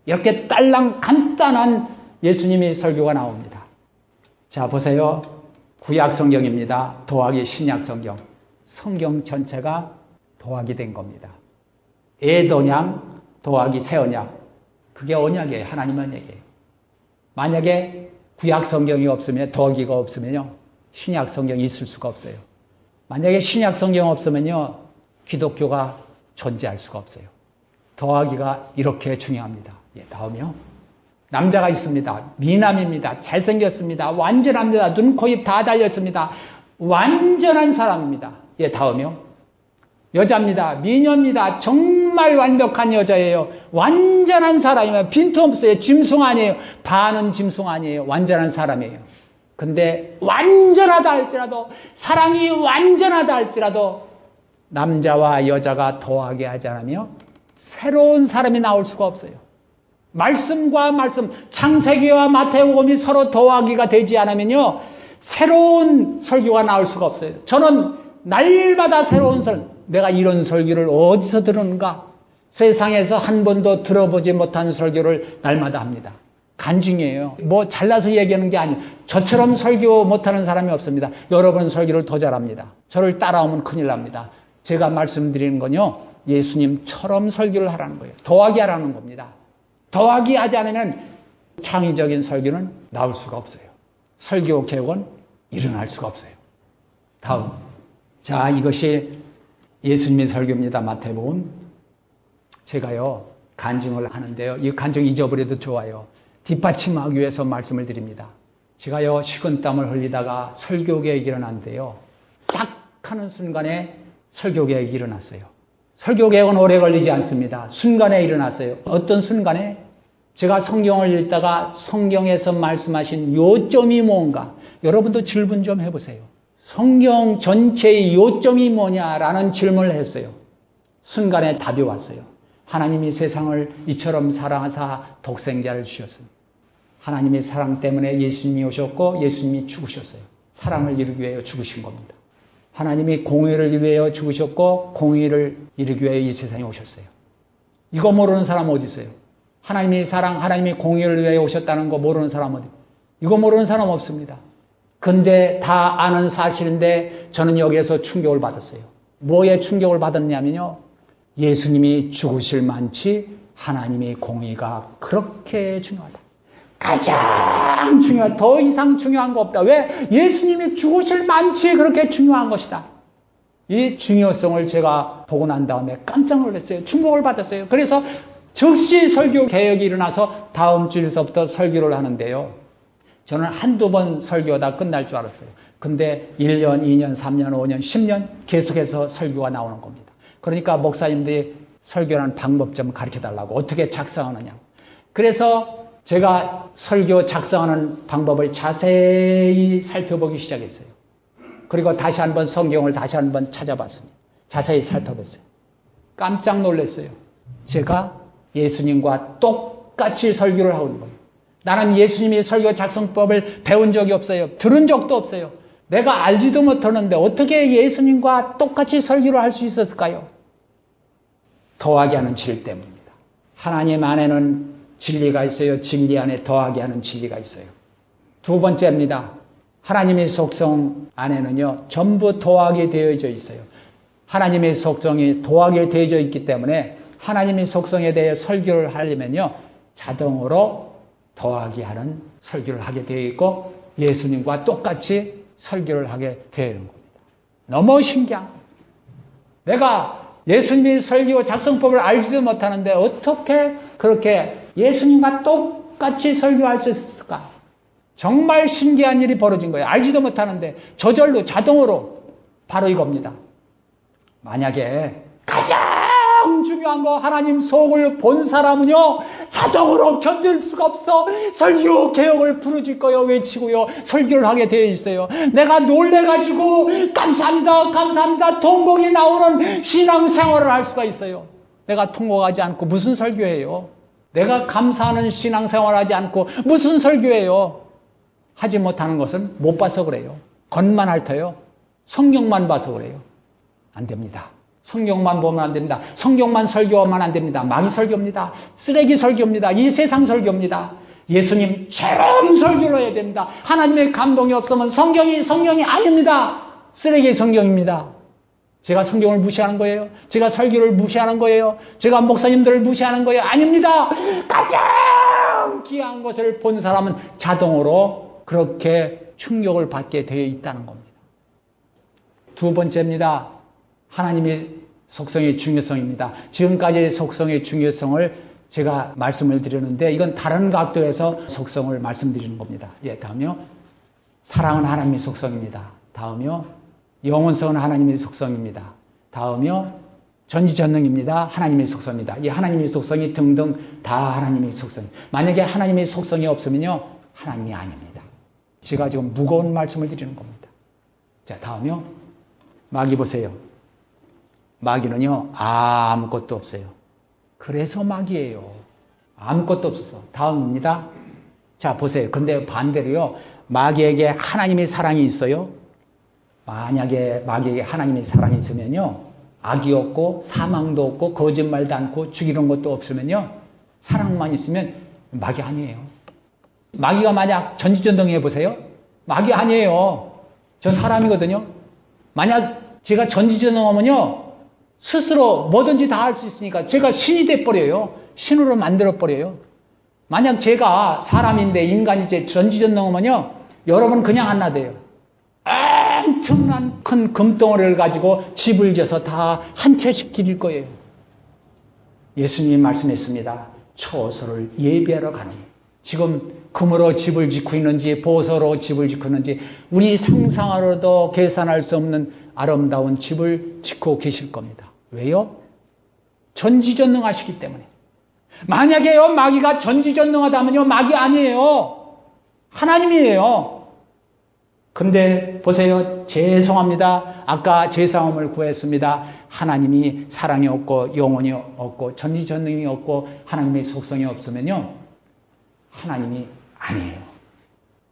이렇게 딸랑 간단한 예수님의 설교가 나옵니다. 자 보세요. 구약 성경입니다. 더하기 신약 성경. 성경 전체가 더하기 된 겁니다. 애도냥 더하기 새 언약. 그게 언약이에요. 하나님 언약이에요. 만약에 구약 성경이 없으면 더하기가 없으면요. 신약 성경이 있을 수가 없어요. 만약에 신약 성경 없으면요. 기독교가 존재할 수가 없어요. 더하기가 이렇게 중요합니다. 예, 다음이요. 남자가 있습니다. 미남입니다. 잘생겼습니다. 완전합니다. 눈, 코, 입 다 달렸습니다. 완전한 사람입니다. 예, 다음이요. 여자입니다. 미녀입니다. 정말 완벽한 여자예요. 완전한 사람이에요. 빈틈없어요. 짐승 아니에요. 반은 짐승 아니에요. 완전한 사람이에요. 근데 완전하다 할지라도 사랑이 완전하다 할지라도 남자와 여자가 더하게 하지 않으며 새로운 사람이 나올 수가 없어요. 말씀과 말씀, 창세기와 마태복음이 서로 더하기가 되지 않으면요 새로운 설교가 나올 수가 없어요. 저는 날마다 새로운 내가 이런 설교를 어디서 들었는가? 세상에서 한 번도 들어보지 못한 설교를 날마다 합니다. 간증이에요. 뭐 잘나서 얘기하는 게 아니에요. 저처럼 설교 못하는 사람이 없습니다. 여러분 설교를 더 잘합니다. 저를 따라오면 큰일 납니다. 제가 말씀드리는 건요. 예수님처럼 설교를 하라는 거예요. 더하기 하라는 겁니다. 더하기 하지 않으면 창의적인 설교는 나올 수가 없어요. 설교 개혁은 일어날 수가 없어요. 다음. 자, 이것이 예수님의 설교입니다. 마태복음. 제가요, 간증을 하는데요. 이 간증 잊어버려도 좋아요. 뒷받침하기 위해서 말씀을 드립니다. 제가요, 식은땀을 흘리다가 설교 계획이 일어났는데요. 딱 하는 순간에 설교 계획이 일어났어요. 설교 계획은 오래 걸리지 않습니다. 순간에 일어났어요. 어떤 순간에? 제가 성경을 읽다가 성경에서 말씀하신 요점이 뭔가 여러분도 질문 좀 해보세요. 성경 전체의 요점이 뭐냐라는 질문을 했어요. 순간에 답이 왔어요. 하나님이 세상을 이처럼 사랑하사 독생자를 주셨습니다. 하나님의 사랑 때문에 예수님이 오셨고 예수님이 죽으셨어요. 사랑을 이루기 위해 죽으신 겁니다. 하나님이 공의를 위하여 죽으셨고 공의를 이루기 위해 이 세상에 오셨어요. 이거 모르는 사람 어디 있어요? 하나님의 사랑, 하나님이 공의를 위하여 오셨다는 거 모르는 사람 어디? 이거 모르는 사람 없습니다. 근데 다 아는 사실인데 저는 여기에서 충격을 받았어요. 뭐에 충격을 받았냐면요. 예수님이 죽으실 만치 하나님의 공의가 그렇게 중요하다. 가장 중요하다. 더 이상 중요한 거 없다. 왜? 예수님이 죽으실 만치 그렇게 중요한 것이다. 이 중요성을 제가 보고 난 다음에 깜짝 놀랐어요. 충격을 받았어요. 그래서 즉시 설교 개혁이 일어나서 다음 주에서부터 설교를 하는데요. 저는 한두 번 설교하다 끝날 줄 알았어요. 근데 1년, 2년, 3년, 5년, 10년 계속해서 설교가 나오는 겁니다. 그러니까 목사님들이 설교하는 방법 좀 가르쳐달라고 어떻게 작성하느냐. 그래서 제가 설교 작성하는 방법을 자세히 살펴보기 시작했어요. 그리고 다시 한번 성경을 다시 한번 찾아봤습니다. 자세히 살펴봤어요. 깜짝 놀랐어요. 제가 예수님과 똑같이 설교를 하고 있는 거예요. 나는 예수님의 설교 작성법을 배운 적이 없어요. 들은 적도 없어요. 내가 알지도 못하는데 어떻게 예수님과 똑같이 설교를 할 수 있었을까요? 더하게 하는 진리 때문입니다. 하나님 안에는 진리가 있어요. 진리 안에 더하게 하는 진리가 있어요. 두 번째입니다. 하나님의 속성 안에는요, 전부 도하게 되어져 있어요. 하나님의 속성이 도하게 되어져 있기 때문에 하나님의 속성에 대해 설교를 하려면요, 자동으로 더하기 하는 설교를 하게 되어 있고 예수님과 똑같이 설교를 하게 되어 있는 겁니다. 너무 신기한 거예요. 내가 예수님의 설교 작성법을 알지도 못하는데 어떻게 그렇게 예수님과 똑같이 설교할 수 있을까? 정말 신기한 일이 벌어진 거예요. 알지도 못하는데 저절로 자동으로 바로 이겁니다. 만약에 가장 중요한 거 하나님 속을 본 사람은요, 자동으로 견딜 수가 없어. 설교 개혁을 부르짖고요, 외치고요, 설교를 하게 되어 있어요. 내가 놀래가지고 감사합니다, 감사합니다, 통곡이 나오는 신앙생활을 할 수가 있어요. 내가 통곡하지 않고 무슨 설교예요? 내가 감사하는 신앙생활을 하지 않고 무슨 설교예요? 하지 못하는 것은 못 봐서 그래요. 겉만 핥아요. 성경만 봐서 그래요. 안 됩니다. 성경만 보면 안 됩니다. 성경만 설교하면 안 됩니다. 마귀 설교입니다. 쓰레기 설교입니다. 이 세상 설교입니다. 예수님처럼 설교를 해야 됩니다. 하나님의 감동이 없으면 성경이 아닙니다. 쓰레기 성경입니다. 제가 성경을 무시하는 거예요? 제가 설교를 무시하는 거예요? 제가 목사님들을 무시하는 거예요? 아닙니다. 가장 귀한 것을 본 사람은 자동으로 그렇게 충격을 받게 되어 있다는 겁니다. 두 번째입니다. 하나님의 속성의 중요성입니다. 지금까지 속성의 중요성을 제가 말씀을 드렸는데 이건 다른 각도에서 속성을 말씀드리는 겁니다. 예, 다음요. 사랑은 하나님의 속성입니다. 다음요. 영원성은 하나님의 속성입니다. 다음요. 전지전능입니다. 하나님의 속성입니다. 이 하나님의 속성이 등등 다 하나님의 속성. 만약에 하나님의 속성이 없으면요, 하나님이 아닙니다. 제가 지금 무거운 말씀을 드리는 겁니다. 자, 다음요. 마귀 보세요. 마귀는요, 아무것도 없어요. 그래서 마귀예요. 아무것도 없어서. 다음입니다. 자, 보세요. 근데 반대로요, 마귀에게 하나님의 사랑이 있어요. 만약에 마귀에게 하나님의 사랑이 있으면요, 악이 없고 사망도 없고 거짓말도 않고 죽이는 것도 없으면요, 사랑만 있으면 마귀 아니에요. 마귀가 만약 전지전능해 보세요. 마귀 아니에요. 저 사람이거든요. 만약 제가 전지전능하면요, 스스로 뭐든지 다 할 수 있으니까 제가 신이 돼버려요. 신으로 만들어버려요. 만약 제가 사람인데 인간인데 전지전능하면요, 여러분 그냥 안 놔둬요. 엄청난 큰 금덩어리를 가지고 집을 져서 다 한 채씩 기릴 거예요. 예수님이 말씀했습니다. 처소를 예비하러 가는. 지금 금으로 집을 짓고 있는지 보석으로 집을 짓고 있는지 우리 상상으로도 계산할 수 없는 아름다운 집을 짓고 계실 겁니다. 왜요? 전지전능하시기 때문에. 만약에요, 마귀가 전지전능하다면요, 마귀 아니에요. 하나님이에요. 근데 보세요. 죄송합니다. 아까 죄송함을 구했습니다. 하나님이 사랑이 없고 영혼이 없고 전지전능이 없고 하나님의 속성이 없으면요, 하나님이 아니에요.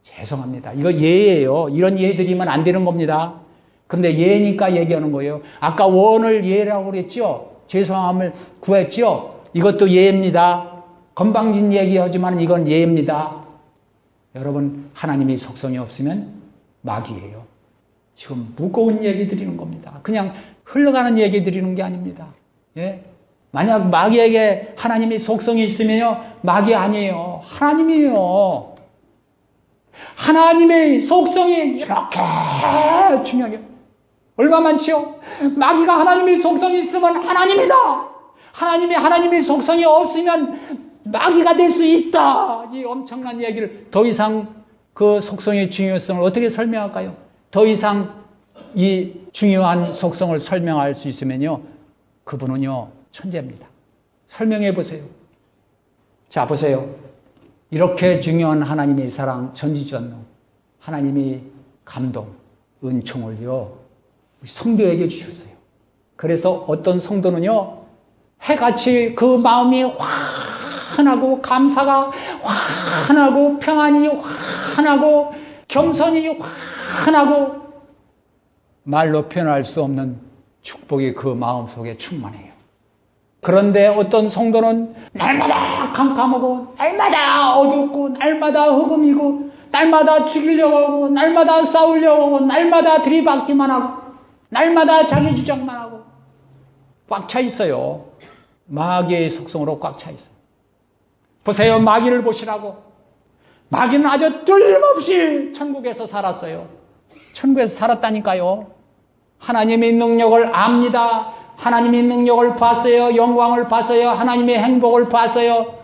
죄송합니다. 이거 예예요. 이런 예 드리면 안 되는 겁니다. 근데 예니까 얘기하는 거예요. 아까 원을 예라고 그랬죠? 죄송함을 구했죠? 이것도 예입니다. 건방진 얘기하지만 이건 예입니다. 여러분, 하나님의 속성이 없으면 마귀예요. 지금 무거운 얘기 드리는 겁니다. 그냥 흘러가는 얘기 드리는 게 아닙니다. 예? 만약 마귀에게 하나님의 속성이 있으면요, 마귀 아니에요. 하나님이에요. 하나님의 속성이 이렇게 중요해요. 얼마 많지요? 마귀가 하나님의 속성이 있으면 하나님이다. 하나님의 속성이 없으면 마귀가 될 수 있다. 이 엄청난 얘기를 더 이상 그 속성의 중요성을 어떻게 설명할까요? 더 이상 이 중요한 속성을 설명할 수 있으면요, 그분은요, 천재입니다. 설명해 보세요. 자, 보세요. 이렇게 중요한 하나님의 사랑, 전지전능, 하나님의 감동, 은총을요, 성도에게 주셨어요. 그래서 어떤 성도는요, 해같이 그 마음이 환하고 감사가 환하고 평안이 환하고 겸손이 환하고 말로 표현할 수 없는 축복이 그 마음속에 충만해요. 그런데 어떤 성도는 날마다 캄캄하고 날마다 어둡고 날마다 흑음이고 날마다 죽이려고 하고, 날마다 싸우려고 하고, 날마다 들이받기만 하고, 날마다 자기 주장만 하고, 꽉 차 있어요. 마귀의 속성으로 꽉 차 있어요. 보세요. 마귀를 보시라고. 마귀는 아주 뚫림없이 천국에서 살았어요. 천국에서 살았다니까요. 하나님의 능력을 압니다. 하나님의 능력을 봤어요. 영광을 봤어요. 하나님의 행복을 봤어요.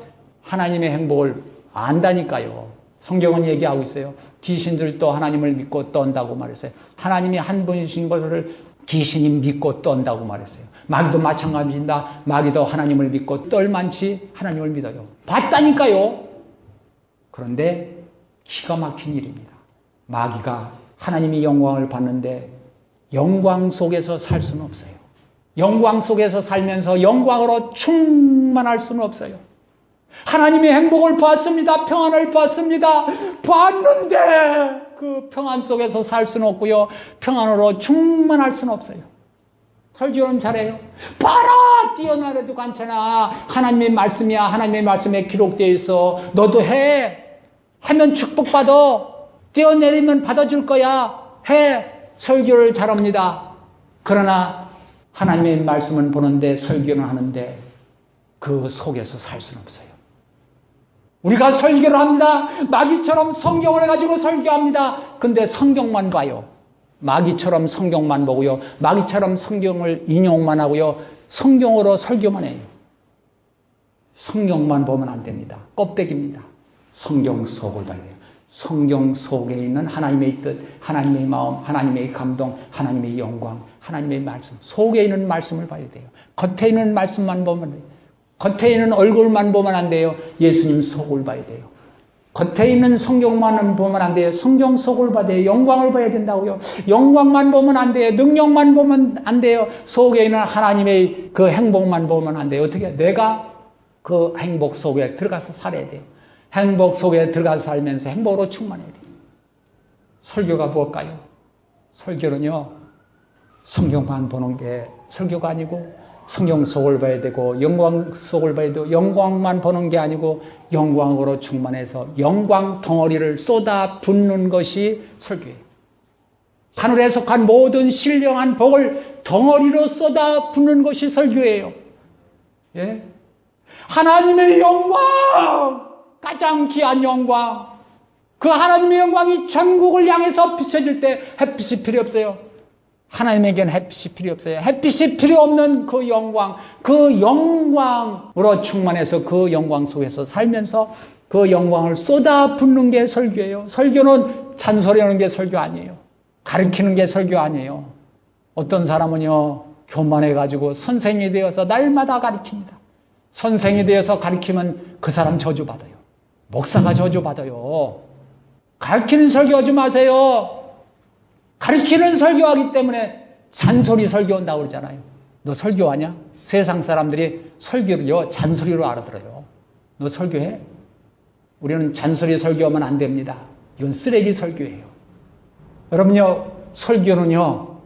하나님의 행복을 안다니까요. 성경은 얘기하고 있어요. 귀신들도 하나님을 믿고 떤다고 말했어요. 하나님이 한 분이신 것을 귀신이 믿고 떤다고 말했어요. 마귀도 마찬가지입니다. 마귀도 하나님을 믿고 떨만치 하나님을 믿어요. 봤다니까요. 그런데 기가 막힌 일입니다. 마귀가 하나님의 영광을 봤는데 영광 속에서 살 수는 없어요. 영광 속에서 살면서 영광으로 충만할 수는 없어요. 하나님의 행복을 봤습니다. 평안을 봤습니다. 봤는데 그 평안 속에서 살 수는 없고요. 평안으로 충만할 수는 없어요. 설교는 잘해요. 봐라! 뛰어나래도 괜찮아. 하나님의 말씀이야. 하나님의 말씀에 기록되어 있어. 너도 해. 하면 축복받아. 뛰어내리면 받아줄 거야. 해. 설교를 잘합니다. 그러나 하나님의 말씀은 보는데 설교는 하는데 그 속에서 살 수는 없어요. 우리가 설교를 합니다. 마귀처럼 성경을 가지고 설교합니다. 근데 성경만 봐요. 마귀처럼 성경만 보고요. 마귀처럼 성경을 인용만 하고요. 성경으로 설교만 해요. 성경만 보면 안 됩니다. 껍데기입니다. 성경 속을 봐야 돼요. 성경 속에 있는 하나님의 뜻, 하나님의 마음, 하나님의 감동, 하나님의 영광, 하나님의 말씀, 속에 있는 말씀을 봐야 돼요. 겉에 있는 말씀만 보면 돼요. 겉에 있는 얼굴만 보면 안 돼요. 예수님 속을 봐야 돼요. 겉에 있는 성경만 보면 안 돼요. 성경 속을 봐야 돼요. 영광을 봐야 된다고요. 영광만 보면 안 돼요. 능력만 보면 안 돼요. 속에 있는 하나님의 그 행복만 보면 안 돼요. 어떻게? 내가 그 행복 속에 들어가서 살아야 돼요. 행복 속에 들어가서 살면서 행복으로 충만해야 돼요. 설교가 뭘까요? 설교는요, 성경만 보는 게 설교가 아니고 성경 속을 봐야 되고 영광 속을 봐야 되고 영광만 보는 게 아니고 영광으로 충만해서 영광 덩어리를 쏟아 붓는 것이 설교예요. 하늘에 속한 모든 신령한 복을 덩어리로 쏟아 붓는 것이 설교예요. 예? 하나님의 영광! 가장 귀한 영광! 그 하나님의 영광이 전국을 향해서 비춰질 때 햇빛이 필요 없어요. 하나님에겐 햇빛이 필요 없어요. 햇빛이 필요 없는 그 영광으로 충만해서 그 영광 속에서 살면서 그 영광을 쏟아 붓는 게 설교예요. 설교는 잔소리하는 게 설교 아니에요. 가르치는 게 설교 아니에요. 어떤 사람은요, 교만해가지고 선생이 되어서 날마다 가르칩니다. 선생이 되어서 가르치면 그 사람 저주받아요. 목사가 저주받아요. 가르치는 설교하지 마세요. 가르치는 설교하기 때문에 잔소리 설교한다고 그러잖아요. 너 설교하냐? 세상 사람들이 설교를요, 잔소리로 알아들어요. 너 설교해? 우리는 잔소리 설교하면 안 됩니다. 이건 쓰레기 설교예요. 여러분요, 설교는요,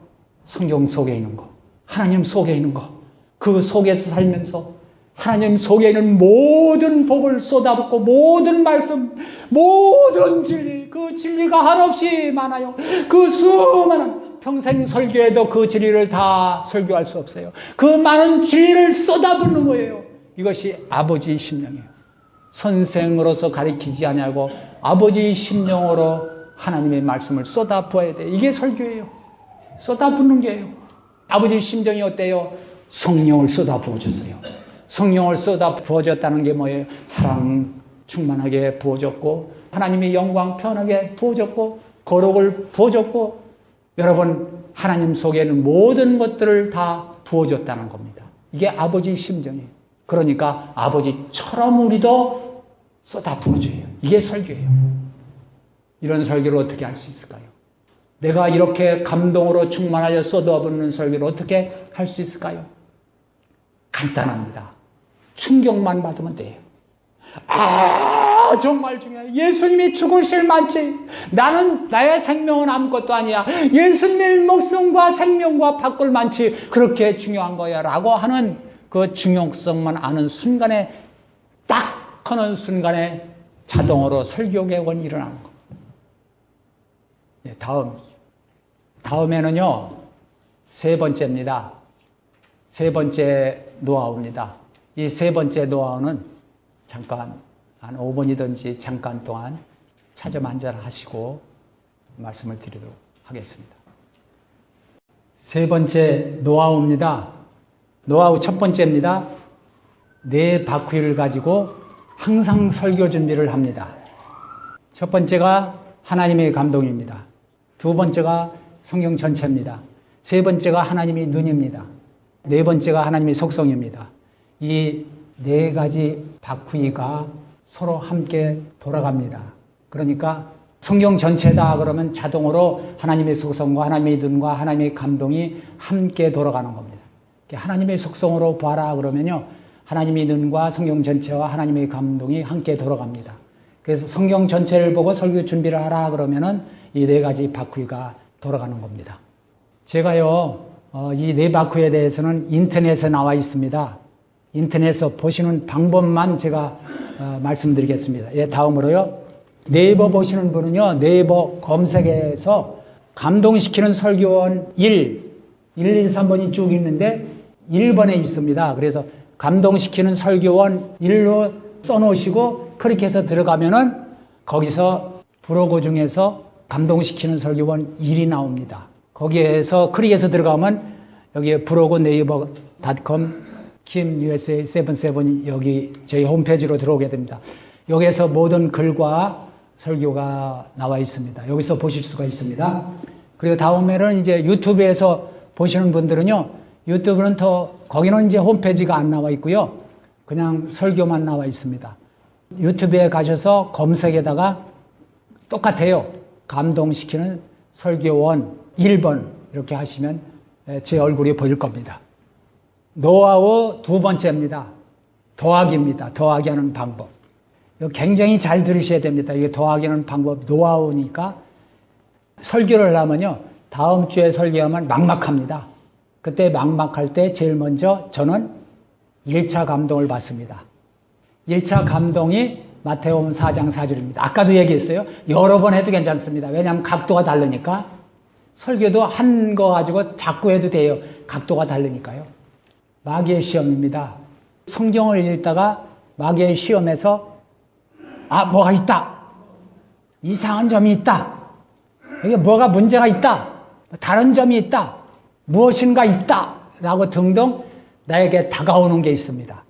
성경 속에 있는 거, 하나님 속에 있는 거, 그 속에서 살면서 하나님 속에 있는 모든 복을 쏟아붓고 모든 말씀, 모든 진리, 그 진리가 한없이 많아요. 그 수많은 평생 설교해도 그 진리를 다 설교할 수 없어요. 그 많은 진리를 쏟아붓는 거예요. 이것이 아버지의 심령이에요. 선생으로서 가르치지 않냐고 아버지의 심령으로 하나님의 말씀을 쏟아부어야 돼요. 이게 설교예요. 쏟아붓는 게예요. 아버지의 심정이 어때요? 성령을 쏟아부어줬어요. 성령을 쏟아 부어줬다는 게 뭐예요? 사랑 충만하게 부어줬고 하나님의 영광 편하게 부어줬고 거룩을 부어줬고 여러분 하나님 속에는 모든 것들을 다 부어줬다는 겁니다. 이게 아버지의 심정이에요. 그러니까 아버지처럼 우리도 쏟아 부어줘요. 이게 설교예요. 이런 설교를 어떻게 할 수 있을까요? 내가 이렇게 감동으로 충만하여 쏟아붓는 설교를 어떻게 할 수 있을까요? 간단합니다. 충격만 받으면 돼요. 정말 중요해요. 예수님이 죽으실 만치 나는 나의 생명은 아무것도 아니야. 예수님의 목숨과 생명과 바꿀 만치 그렇게 중요한 거야 라고 하는 그 중요성만 아는 순간에 딱 하는 순간에 자동으로 설교 개혁은 일어나는 거. 예, 다음에는요, 세 번째입니다. 세 번째 노하우입니다. 이 세 번째 노하우는 잠깐, 한 5분이든지 잠깐 동안 차점 한잔하시고 말씀을 드리도록 하겠습니다. 세 번째 노하우입니다. 노하우 첫 번째입니다. 내 바퀴를 가지고 항상 설교 준비를 합니다. 첫 번째가 하나님의 감동입니다. 두 번째가 성경 전체입니다. 세 번째가 하나님의 눈입니다. 네 번째가 하나님의 속성입니다. 이 네 가지 바퀴가 서로 함께 돌아갑니다. 그러니까 성경 전체다 그러면 자동으로 하나님의 속성과 하나님의 눈과 하나님의 감동이 함께 돌아가는 겁니다. 하나님의 속성으로 봐라 그러면요, 하나님의 눈과 성경 전체와 하나님의 감동이 함께 돌아갑니다. 그래서 성경 전체를 보고 설교 준비를 하라 그러면은 이 네 가지 바퀴가 돌아가는 겁니다. 제가요, 이 네 바퀴에 대해서는 인터넷에 나와 있습니다. 인터넷에서 보시는 방법만 제가 말씀드리겠습니다. 예, 다음으로요. 네이버 보시는 분은요, 네이버 검색에서 감동시키는 설교원 1, 1, 2, 3번이 쭉 있는데 1번에 있습니다. 그래서 감동시키는 설교원 1로 써놓으시고 그렇게 해서 들어가면은 거기서 브로그 중에서 감동시키는 설교원 1이 나옵니다. 거기에서 클릭해서 들어가면 여기에 브로그 네이버.com 김USA 77이 여기 저희 홈페이지로 들어오게 됩니다. 여기에서 모든 글과 설교가 나와 있습니다. 여기서 보실 수가 있습니다. 그리고 다음에는 이제 유튜브에서 보시는 분들은요, 유튜브는 거기는 이제 홈페이지가 안 나와 있고요. 그냥 설교만 나와 있습니다. 유튜브에 가셔서 검색에다가 똑같아요. 감동시키는 설교원 1번 이렇게 하시면 제 얼굴이 보일 겁니다. 노하우 두 번째입니다. 더하기입니다. 더하기 하는 방법. 이거 굉장히 잘 들으셔야 됩니다. 이게 더하기 하는 방법, 노하우니까 설교를 하면요, 다음 주에 설교하면 막막합니다. 그때 막막할 때 제일 먼저 저는 1차 감동을 받습니다. 1차 감동이 마태복음 4장 4절입니다. 아까도 얘기했어요. 여러 번 해도 괜찮습니다. 왜냐하면 각도가 다르니까. 설교도 한 거 가지고 자꾸 해도 돼요. 각도가 다르니까요. 마귀의 시험입니다. 성경을 읽다가 마귀의 시험에서 뭐가 있다. 이상한 점이 있다. 이게 뭐가 문제가 있다. 다른 점이 있다. 무엇인가 있다. 라고 등등 나에게 다가오는 게 있습니다.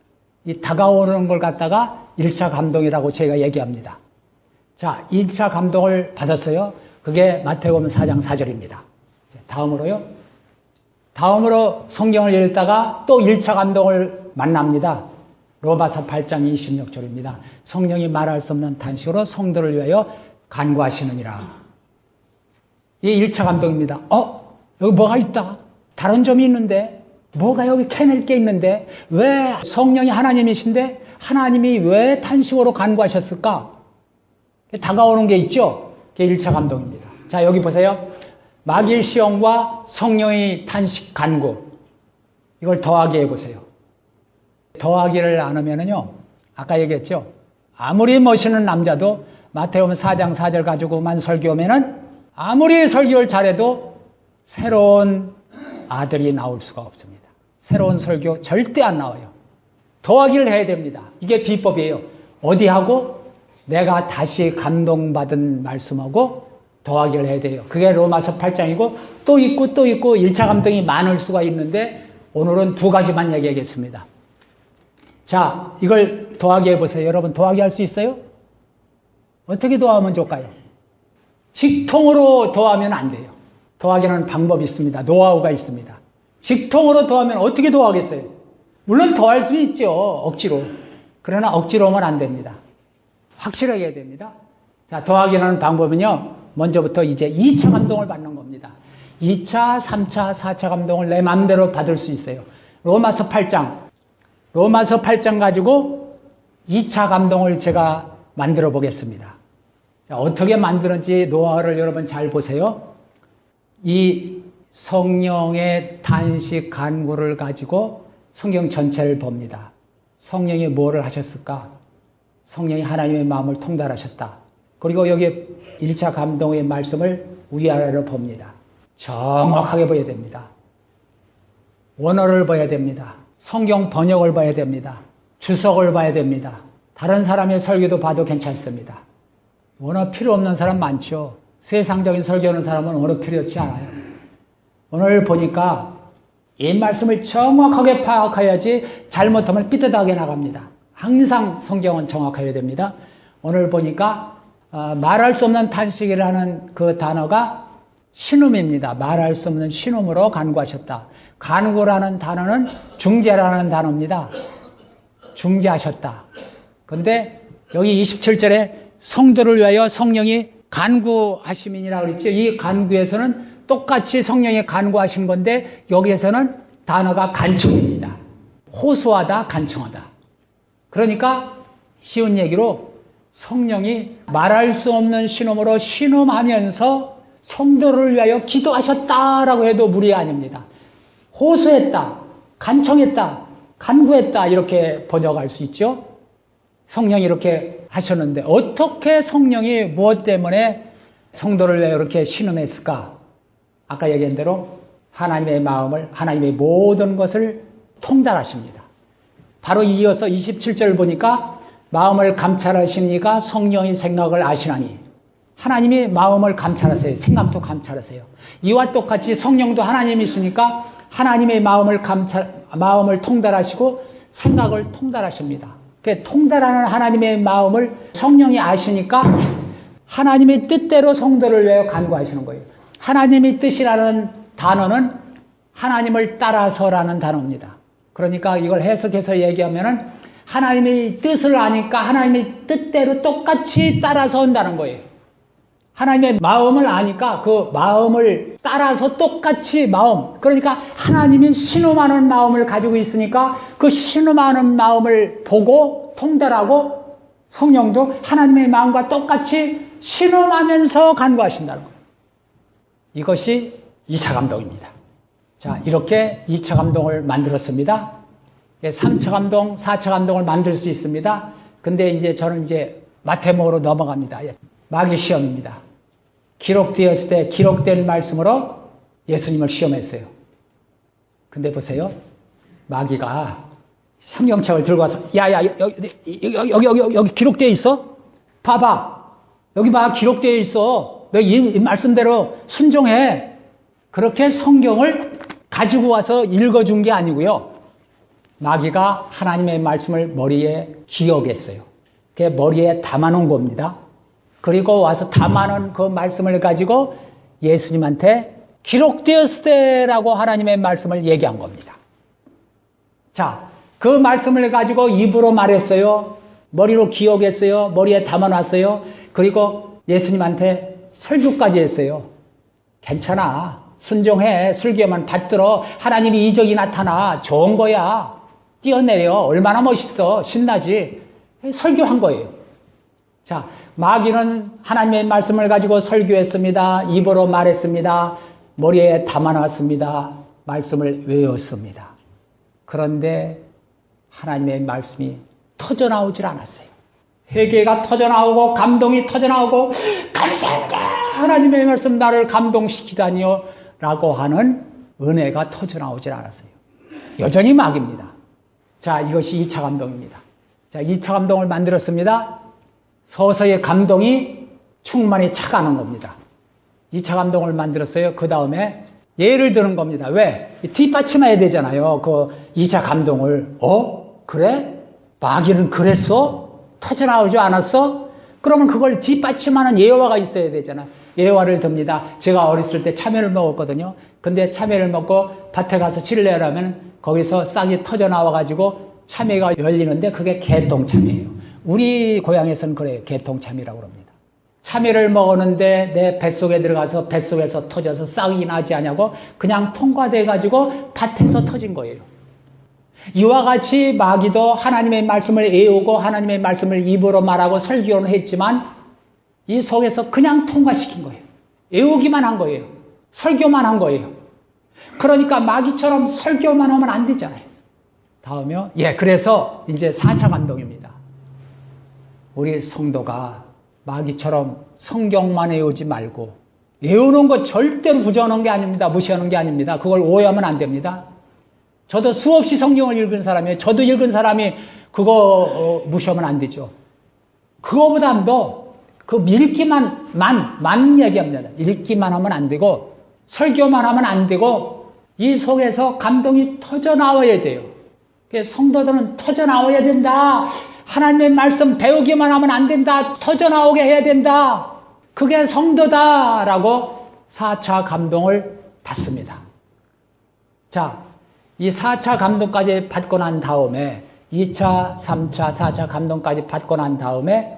이 다가오는 걸 갖다가 1차 감동이라고 제가 얘기합니다. 자, 1차 감동을 받았어요. 그게 마태복음 4장 4절입니다. 다음으로 성경을 읽다가 또 1차 감동을 만납니다. 로마서 8장 26절입니다. 성령이 말할 수 없는 탄식으로 성도를 위하여 간구하시느니라. 이게 1차 감동입니다. 여기 뭐가 있다. 다른 점이 있는데, 뭐가 여기 캐낼 게 있는데, 왜 성령이 하나님이신데 하나님이 왜 탄식으로 간구하셨을까? 다가오는 게 있죠? 그게 1차 감동입니다. 자, 여기 보세요. 마귀의 시험과 성령의 탄식 간구. 이걸 더하기 해보세요. 더하기를 안 하면은요, 아까 얘기했죠? 아무리 멋있는 남자도 마태복음 4장 4절 가지고만 설교하면은 아무리 설교를 잘해도 새로운 아들이 나올 수가 없습니다. 새로운 설교 절대 안 나와요. 더하기를 해야 됩니다. 이게 비법이에요. 어디하고 내가 다시 감동받은 말씀하고 더하기를 해야 돼요. 그게 로마서 8장이고 또 있고 1차 감동이 많을 수가 있는데 오늘은 두 가지만 얘기하겠습니다. 자, 이걸 더하기 해보세요. 여러분 더하기 할 수 있어요? 어떻게 더하면 좋을까요? 직통으로 더하면 안 돼요. 더하기는 방법이 있습니다. 노하우가 있습니다. 직통으로 더하면 어떻게 더하겠어요? 물론 더할 수 있죠. 억지로. 그러나 억지로 하면 안 됩니다. 확실하게 해야 됩니다. 자, 더하기라는 방법은요, 먼저부터 이제 2차 감동을 받는 겁니다. 2차, 3차, 4차 감동을 내 마음대로 받을 수 있어요. 로마서 8장 가지고 2차 감동을 제가 만들어 보겠습니다. 자, 어떻게 만드는지 노하우를 여러분 잘 보세요. 이 성령의 탄식 간구를 가지고 성경 전체를 봅니다. 성령이 뭐를 하셨을까? 성령이 하나님의 마음을 통달하셨다. 그리고 여기에 1차 감동의 말씀을 위아래로 봅니다. 정확하게 봐야 됩니다. 원어를 봐야 됩니다. 성경 번역을 봐야 됩니다. 주석을 봐야 됩니다. 다른 사람의 설교도 봐도 괜찮습니다. 원어 필요 없는 사람 많죠. 세상적인 설교하는 사람은 원어 필요 없지 않아요. 오늘 보니까 이 말씀을 정확하게 파악해야지 잘못하면 삐뚤하게 나갑니다. 항상 성경은 정확해야 됩니다. 오늘 보니까 말할 수 없는 탄식이라는 그 단어가 신음입니다. 말할 수 없는 신음으로 간구하셨다. 간구라는 단어는 중재라는 단어입니다. 중재하셨다. 근데 여기 27절에 성도를 위하여 성령이 간구하심이니라 그랬죠. 이 간구에서는 똑같이 성령이 간구하신 건데 여기에서는 단어가 간청입니다. 호소하다, 간청하다. 그러니까 쉬운 얘기로 성령이 말할 수 없는 신음으로 신음하면서 성도를 위하여 기도하셨다라고 해도 무리 아닙니다. 호소했다, 간청했다, 간구했다 이렇게 번역할 수 있죠. 성령이 이렇게 하셨는데 어떻게 성령이 무엇 때문에 성도를 위하여 이렇게 신음했을까? 아까 얘기한 대로 하나님의 마음을, 하나님의 모든 것을 통달하십니다. 바로 이어서 27절 보니까 마음을 감찰하시니까 성령이 생각을 아시나니 하나님이 마음을 감찰하세요. 생각도 감찰하세요. 이와 똑같이 성령도 하나님이시니까 하나님의 마음을 통달하시고 생각을 통달하십니다. 통달하는 하나님의 마음을 성령이 아시니까 하나님의 뜻대로 성도를 위하여 간구하시는 거예요. 하나님의 뜻이라는 단어는 하나님을 따라서라는 단어입니다. 그러니까 이걸 해석해서 얘기하면은 하나님의 뜻을 아니까 하나님의 뜻대로 똑같이 따라서 온다는 거예요. 하나님의 마음을 아니까 그 마음을 따라서 똑같이 마음, 그러니까 하나님이 신음하는 마음을 가지고 있으니까 그 신음하는 마음을 보고 통달하고 성령도 하나님의 마음과 똑같이 신음하면서 간구하신다는 거예요. 이것이 2차 감동입니다. 자, 이렇게 2차 감동을 만들었습니다. 3차 감동, 4차 감동을 만들 수 있습니다. 근데 이제 저는 마태복음으로 넘어갑니다. 마귀 시험입니다. 기록되었을 때 기록된 말씀으로 예수님을 시험했어요. 근데 보세요. 마귀가 성경책을 들고 와서 야야 여기 기록되어 있어? 봐봐. 여기 봐 기록되어 있어. 너 이 말씀대로 순종해. 그렇게 성경을 가지고 와서 읽어준 게 아니고요. 마귀가 하나님의 말씀을 머리에 기억했어요. 그게 머리에 담아놓은 겁니다. 그리고 와서 담아놓은 그 말씀을 가지고 예수님한테 기록되었을 때라고 하나님의 말씀을 얘기한 겁니다. 자, 그 말씀을 가지고 입으로 말했어요. 머리로 기억했어요. 머리에 담아놨어요. 그리고 예수님한테 설교까지 했어요. 괜찮아. 순종해. 설교만 받들어. 하나님이 이적이 나타나. 좋은 거야. 뛰어내려. 얼마나 멋있어. 신나지. 설교한 거예요. 자, 마귀는 하나님의 말씀을 가지고 설교했습니다. 입으로 말했습니다. 머리에 담아놨습니다. 말씀을 외웠습니다. 그런데 하나님의 말씀이 터져나오질 않았어요. 회개가 터져나오고 감동이 터져나오고 감사합니다. 하나님의 말씀 나를 감동시키다니요 라고 하는 은혜가 터져나오질 않았어요. 여전히 마귀입니다. 자, 이것이 2차 감동입니다. 자, 2차 감동을 만들었습니다. 서서히 감동이 충만히 차가는 겁니다. 2차 감동을 만들었어요. 그 다음에 예를 드는 겁니다. 왜? 뒷받침해야 되잖아요. 그 2차 감동을. 그래? 마귀는 그랬어? 터져나오지 않았어? 그러면 그걸 뒷받침하는 예화가 있어야 되잖아. 예화를 듭니다. 제가 어렸을 때 참외를 먹었거든요. 근데 참외를 먹고 밭에 가서 칠레를 하면 거기서 싹이 터져나와가지고 참외가 열리는데 그게 개똥참이에요. 우리 고향에서는 그래요. 개똥참이라고 합니다. 참외를 먹었는데 내 뱃속에 들어가서 뱃속에서 터져서 싹이 나지 않냐고 그냥 통과돼가지고 밭에서 터진 거예요. 이와 같이 마귀도 하나님의 말씀을 애우고 하나님의 말씀을 입으로 말하고 설교는 했지만 이 속에서 그냥 통과시킨 거예요. 애우기만 한 거예요. 설교만 한 거예요. 그러니까 마귀처럼 설교만 하면 안 되잖아요. 다음이요. 그래서 이제 4차 감동입니다. 우리 성도가 마귀처럼 성경만 외우지 말고 외우는 거 절대로 부정하는 게 아닙니다. 무시하는 게 아닙니다. 그걸 오해하면 안 됩니다. 저도 수없이 성경을 읽은 사람이에요. 저도 읽은 사람이 그거 무시하면 안 되죠. 그거보다도 그 읽기만 얘기합니다. 읽기만 하면 안 되고 설교만 하면 안 되고 이 속에서 감동이 터져 나와야 돼요. 성도들은 터져 나와야 된다. 하나님의 말씀 배우기만 하면 안 된다. 터져 나오게 해야 된다. 그게 성도다라고 4차 감동을 받습니다. 자, 이 4차 감동까지 받고 난 다음에 2차, 3차, 4차 감동까지 받고 난 다음에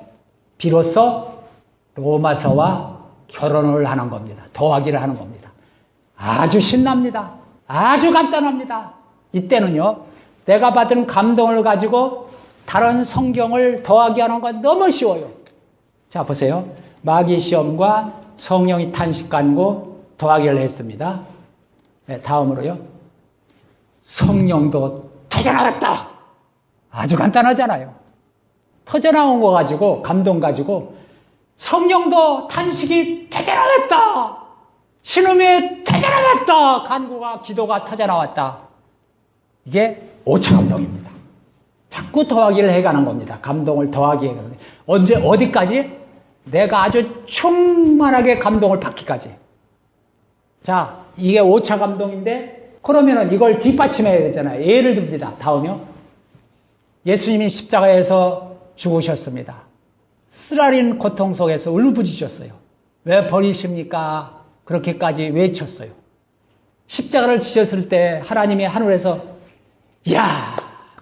비로소 로마서와 결혼을 하는 겁니다. 더하기를 하는 겁니다. 아주 신납니다. 아주 간단합니다. 이때는요, 내가 받은 감동을 가지고 다른 성경을 더하기 하는 건 너무 쉬워요. 자, 보세요. 마귀 시험과 성령이 탄식간고 더하기를 했습니다. 네, 다음으로요. 성령도 터져나왔다. 아주 간단하잖아요. 터져나온 거 가지고, 감동 가지고, 성령도 탄식이 터져나왔다. 신음이 터져나왔다. 간구가, 기도가 터져나왔다. 이게 5차 감동입니다. 자꾸 더하기를 해가는 겁니다. 감동을 더하기 해가는 겁니다. 언제, 어디까지? 내가 아주 충만하게 감동을 받기까지. 자, 이게 5차 감동인데, 그러면은 이걸 뒷받침해야 되잖아요. 예를 듭니다. 다음이요. 예수님이 십자가에서 죽으셨습니다. 쓰라린 고통 속에서 울부짖으셨어요. 왜 버리십니까? 그렇게까지 외쳤어요. 십자가를 지셨을 때 하나님이 하늘에서 야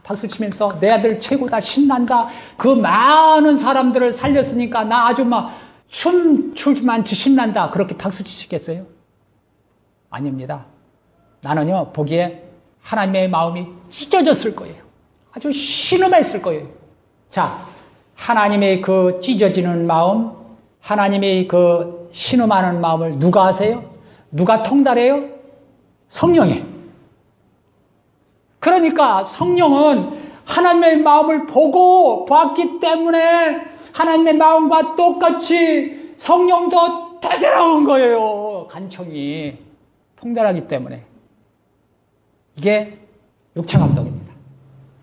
박수치면서 내 아들 최고다 신난다. 그 많은 사람들을 살렸으니까 나 아주 막 춤출 만치 신난다. 그렇게 박수치시겠어요? 아닙니다. 나는요 보기에 하나님의 마음이 찢어졌을 거예요. 아주 신음했을 거예요. 자, 하나님의 그 찢어지는 마음, 하나님의 그 신음하는 마음을 누가 하세요? 누가 통달해요? 성령이. 그러니까 성령은 하나님의 마음을 보고 봤기 때문에 하나님의 마음과 똑같이 성령도 터져나온 거예요. 간청이 통달하기 때문에. 이게 6차 감동입니다.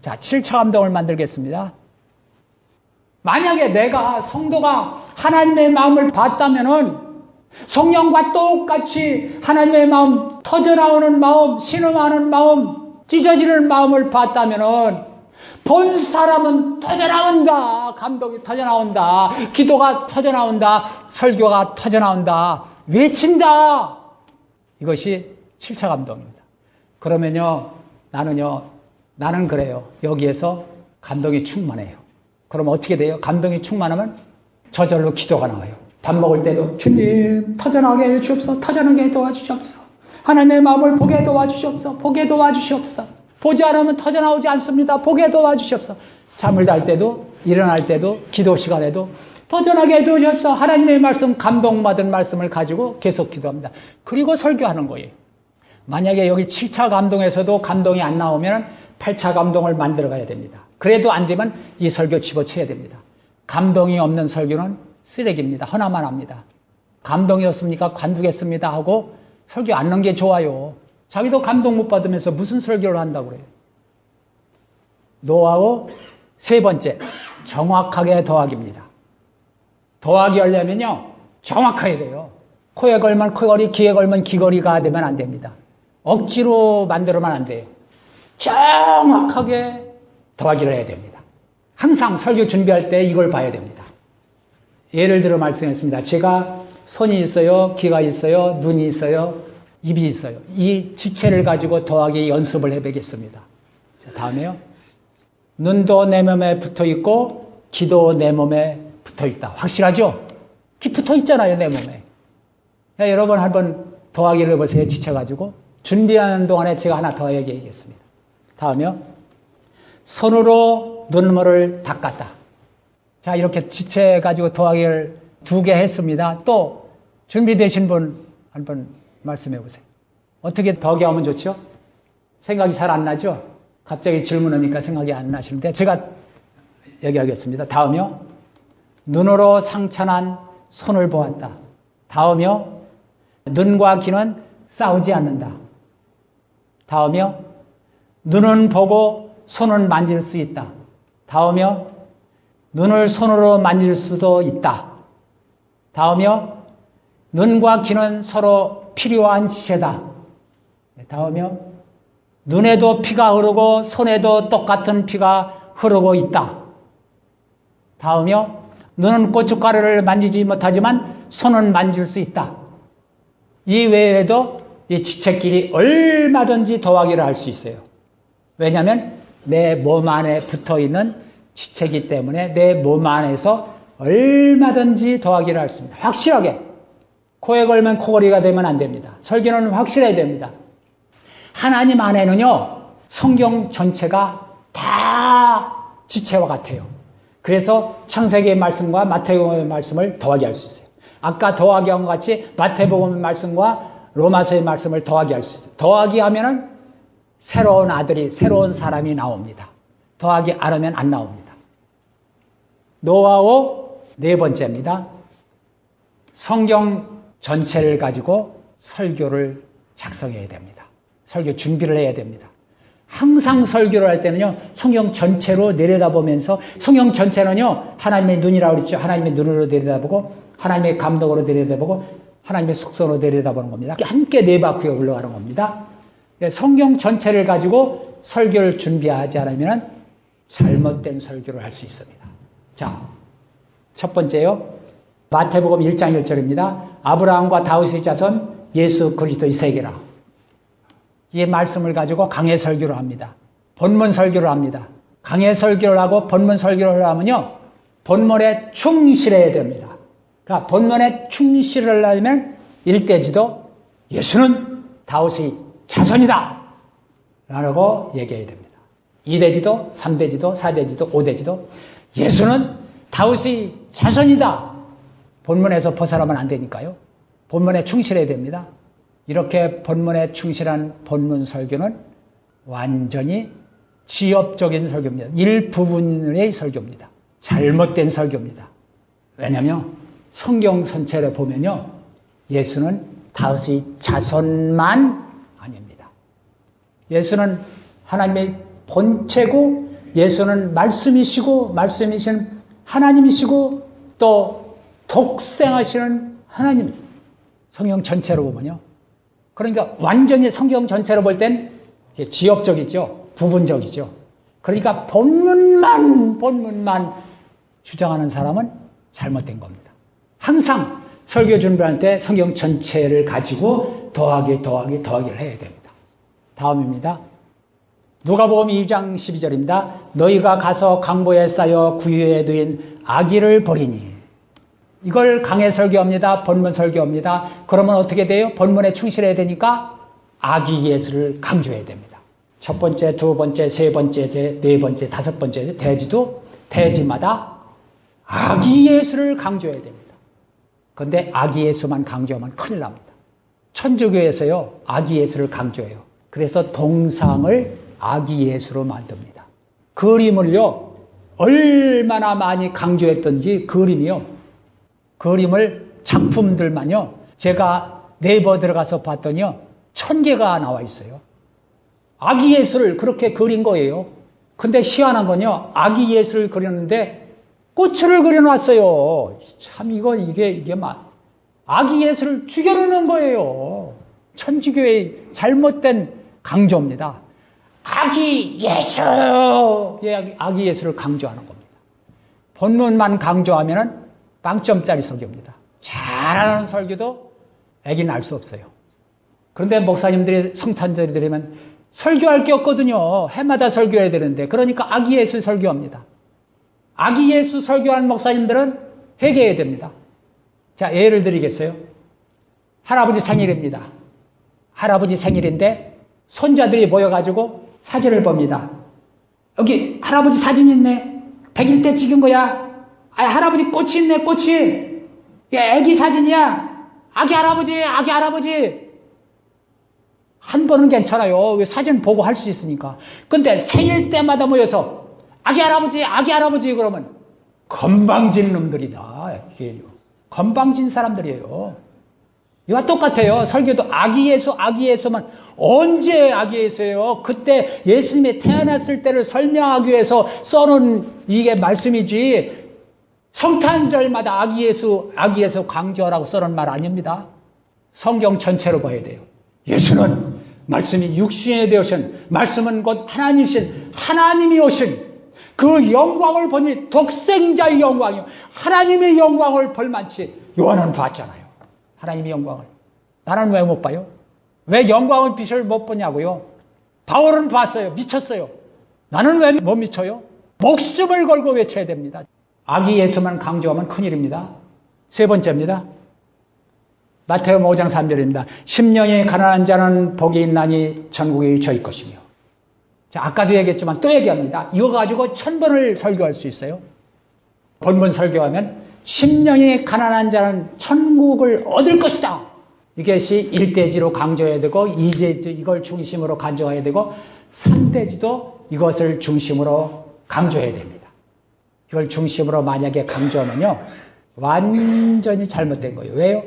자, 7차 감동을 만들겠습니다. 만약에 내가 성도가 하나님의 마음을 봤다면은 성령과 똑같이 하나님의 마음, 터져나오는 마음, 신음하는 마음, 찢어지는 마음을 봤다면은 본 사람은 터져나온다. 감동이 터져나온다. 기도가 터져나온다. 설교가 터져나온다. 외친다. 이것이 7차 감동입니다. 그러면요, 나는 그래요. 여기에서 감동이 충만해요. 그럼 어떻게 돼요? 감동이 충만하면 저절로 기도가 나와요. 밥 먹을 때도 주님 터져나오게 해주시옵소서. 터져나오게 도와주시옵소서. 하나님의 마음을 보게 도와주시옵소서. 보게 도와주시옵소서. 보지 않으면 터져나오지 않습니다. 보게 도와주시옵소서. 잠을 잘 때도 일어날 때도 기도 시간에도 터져나게 해주시옵소서. 하나님의 말씀, 감동받은 말씀을 가지고 계속 기도합니다. 그리고 설교하는 거예요. 만약에 여기 7차 감동에서도 감동이 안 나오면 8차 감동을 만들어 가야 됩니다. 그래도 안 되면 이 설교 집어쳐야 됩니다. 감동이 없는 설교는 쓰레기입니다. 허나만 합니다. 감동이 없습니까? 관두겠습니다 하고 설교 안 넣는 게 좋아요. 자기도 감동 못 받으면서 무슨 설교를 한다고 그래요. 노하우 세 번째, 정확하게 더하기입니다. 더하기 하려면요, 정확해야 돼요. 코에 걸면 코걸이, 귀에 걸면 귀걸이가 되면 안 됩니다. 억지로 만들어만 안 돼요. 정확하게 더하기를 해야 됩니다. 항상 설교 준비할 때 이걸 봐야 됩니다. 예를 들어 말씀했습니다. 제가 손이 있어요, 귀가 있어요, 눈이 있어요, 입이 있어요. 이 지체를 가지고 더하기 연습을 해보겠습니다. 자, 다음에요. 눈도 내 몸에 붙어 있고 귀도 내 몸에 붙어 있다. 확실하죠? 귀 붙어 있잖아요, 내 몸에. 야, 여러분 한번 더하기를 해보세요. 지쳐가지고. 준비하는 동안에 제가 하나 더 얘기하겠습니다. 다음이요. 손으로 눈물을 닦았다. 자, 이렇게 지체가지고 더하기를 2개 했습니다. 또 준비되신 분 한번 말씀해 보세요. 어떻게 더하기 하면 좋죠? 생각이 잘 안 나죠? 갑자기 질문하니까 생각이 안 나시는데 제가 얘기하겠습니다. 다음이요. 눈으로 상처난 손을 보았다. 다음이요. 눈과 귀는 싸우지 않는다. 다음이요. 눈은 보고 손은 만질 수 있다. 다음이요. 눈을 손으로 만질 수도 있다. 다음이요. 눈과 귀는 서로 필요한 지체다. 다음이요. 눈에도 피가 흐르고 손에도 똑같은 피가 흐르고 있다. 다음이요. 눈은 고춧가루를 만지지 못하지만 손은 만질 수 있다. 이 외에도 이 지체끼리 얼마든지 더하기를 할 수 있어요. 왜냐하면 내 몸 안에 붙어있는 지체이기 때문에 내 몸 안에서 얼마든지 더하기를 할 수 있습니다. 확실하게. 코에 걸면 코걸이가 되면 안 됩니다. 설교는 확실해야 됩니다. 하나님 안에는요, 성경 전체가 다 지체와 같아요. 그래서 창세기의 말씀과 마태복음의 말씀을 더하게 할 수 있어요. 아까 더하기 한 것 같이 마태복음의 말씀과 로마서의 말씀을 더하게 할 수 있어요. 더하기 하면은 새로운 아들이, 새로운 사람이 나옵니다. 더하기 안 하면 안 나옵니다. 노하우 네 번째입니다. 성경 전체를 가지고 설교를 작성해야 됩니다. 설교 준비를 해야 됩니다. 항상 설교를 할 때는요, 성경 전체로 내려다보면서, 성경 전체는요, 하나님의 눈이라고 그랬죠. 하나님의 눈으로 내려다보고, 하나님의 감독으로 내려다보고, 하나님의 속성으로 내려다보는 겁니다. 함께 네 바퀴에 올라가는 겁니다. 성경 전체를 가지고 설교를 준비하지 않으면 잘못된 설교를 할 수 있습니다. 자, 첫 번째요. 마태복음 1장 1절입니다. 아브라함과 다윗의 자손 예수 그리스도의 세계라. 이 말씀을 가지고 강해 설교를 합니다. 본문 설교를 합니다. 강해 설교를 하고 본문 설교를 하면요, 본문에 충실해야 됩니다. 그러니까 본문에 충실을 하려면 1대지도 예수는 다윗의 자손이다 라고 얘기해야 됩니다. 2대지도, 3대지도, 4대지도, 5대지도 예수는 다윗의 자손이다. 본문에서 벗어나면 안 되니까요. 본문에 충실해야 됩니다. 이렇게 본문에 충실한 본문 설교는 완전히 지엽적인 설교입니다. 일부분의 설교입니다. 잘못된 설교입니다. 왜냐하면 성경 전체를 보면요, 예수는 다윗의 자손만 아닙니다. 예수는 하나님의 본체고, 예수는 말씀이시고, 말씀이신 하나님이시고, 또 독생하시는 하나님. 성경 전체로 보면요. 그러니까 완전히 성경 전체로 볼 땐 지엽적이죠. 부분적이죠. 그러니까 본문만 주장하는 사람은 잘못된 겁니다. 항상 설교 준비할 때 성경 전체를 가지고 더하기를 해야 됩니다. 다음입니다. 누가복음 2장 12절입니다. 너희가 가서 강보에 쌓여 구유에 누인 아기를 버리니. 이걸 강해 설교합니다. 본문 설교합니다. 그러면 어떻게 돼요? 본문에 충실해야 되니까 아기 예수를 강조해야 됩니다. 첫 번째, 두 번째, 세 번째, 네 번째, 다섯 번째 대지마다 아기 예수를 강조해야 됩니다. 그런데 아기 예수만 강조하면 큰일 납니다. 천주교에서요, 아기 예수를 강조해요. 그래서 동상을 아기 예수로 만듭니다. 그림을요, 얼마나 많이 강조했던지 그림을 작품들만요, 제가 네이버 들어가서 봤더니요, 1000개가 나와 있어요. 아기 예수를 그렇게 그린 거예요. 근데 희한한 건요, 아기 예수를 그렸는데 꽃을 그려놨어요. 참 이게 아기 예수를 죽여놓는 거예요. 천주교의 잘못된 강조입니다. 아기 예수! 아기 예수를 강조하는 겁니다. 본문만 강조하면은 빵점짜리 설교입니다. 잘하는 설교도 애기는 알 수 없어요. 그런데 목사님들이 성탄절이 되면 설교할 게 없거든요. 해마다 설교해야 되는데, 그러니까 아기 예수 설교합니다. 아기 예수 설교하는 목사님들은 회개해야 됩니다. 자, 예를 드리겠어요. 할아버지 생일입니다. 할아버지 생일인데 손자들이 모여가지고 사진을 봅니다. 여기 할아버지 사진 있네. 100일 때 찍은 거야. 할아버지 꽃이 있네, 꽃이. 애기 사진이야. 아기 할아버지. 한 번은 괜찮아요. 왜 사진 보고 할 수 있으니까. 근데 생일 때마다 모여서 아기 할아버지 그러면 건방진 놈들이다. 건방진 사람들이에요. 이와 똑같아요. 설교도 아기 예수만 언제 아기 예수예요? 그때 예수님이 태어났을 때를 설명하기 위해서 써놓은 이게 말씀이지 성탄절마다 아기 예수 강조하라고 써놓은 말 아닙니다. 성경 전체로 봐야 돼요. 예수는 말씀이 육신이 되오신 말씀은 곧 하나님이신 하나님이 오신 그 영광을 보니 독생자의 영광이요 하나님의 영광을 볼만치 요한은 봤잖아요. 하나님의 영광을. 나는 왜 못 봐요? 왜 영광의 빛을 못 보냐고요? 바울은 봤어요. 미쳤어요. 나는 왜 못 미쳐요? 목숨을 걸고 외쳐야 됩니다. 아기 예수만 강조하면 큰일입니다. 세 번째입니다. 마태복음 5장 3절입니다. 심령이 가난한 자는 복이 있나니 천국이 저희 것이며. 자, 아까도 얘기했지만 또 얘기합니다. 이거 가지고 1000번을 설교할 수 있어요. 본문 설교하면 심령이 가난한 자는 천국을 얻을 것이다. 이것이 1대지로 강조해야 되고 2대지 이걸 중심으로 강조해야 되고 3대지도 이것을 중심으로 강조해야 됩니다. 이걸 중심으로 만약에 강조하면요. 완전히 잘못된 거예요. 왜요?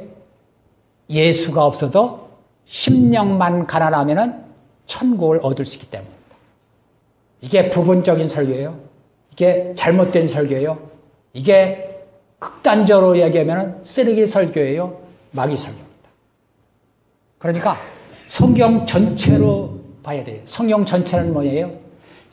예수가 없어도 심령만 가난하면 천국을 얻을 수 있기 때문입니다. 이게 부분적인 설교예요. 이게 잘못된 설교예요. 이게 극단적으로 얘기하면 쓰레기 설교예요. 마귀 설교입니다. 그러니까 성경 전체로 봐야 돼요. 성경 전체는 뭐예요?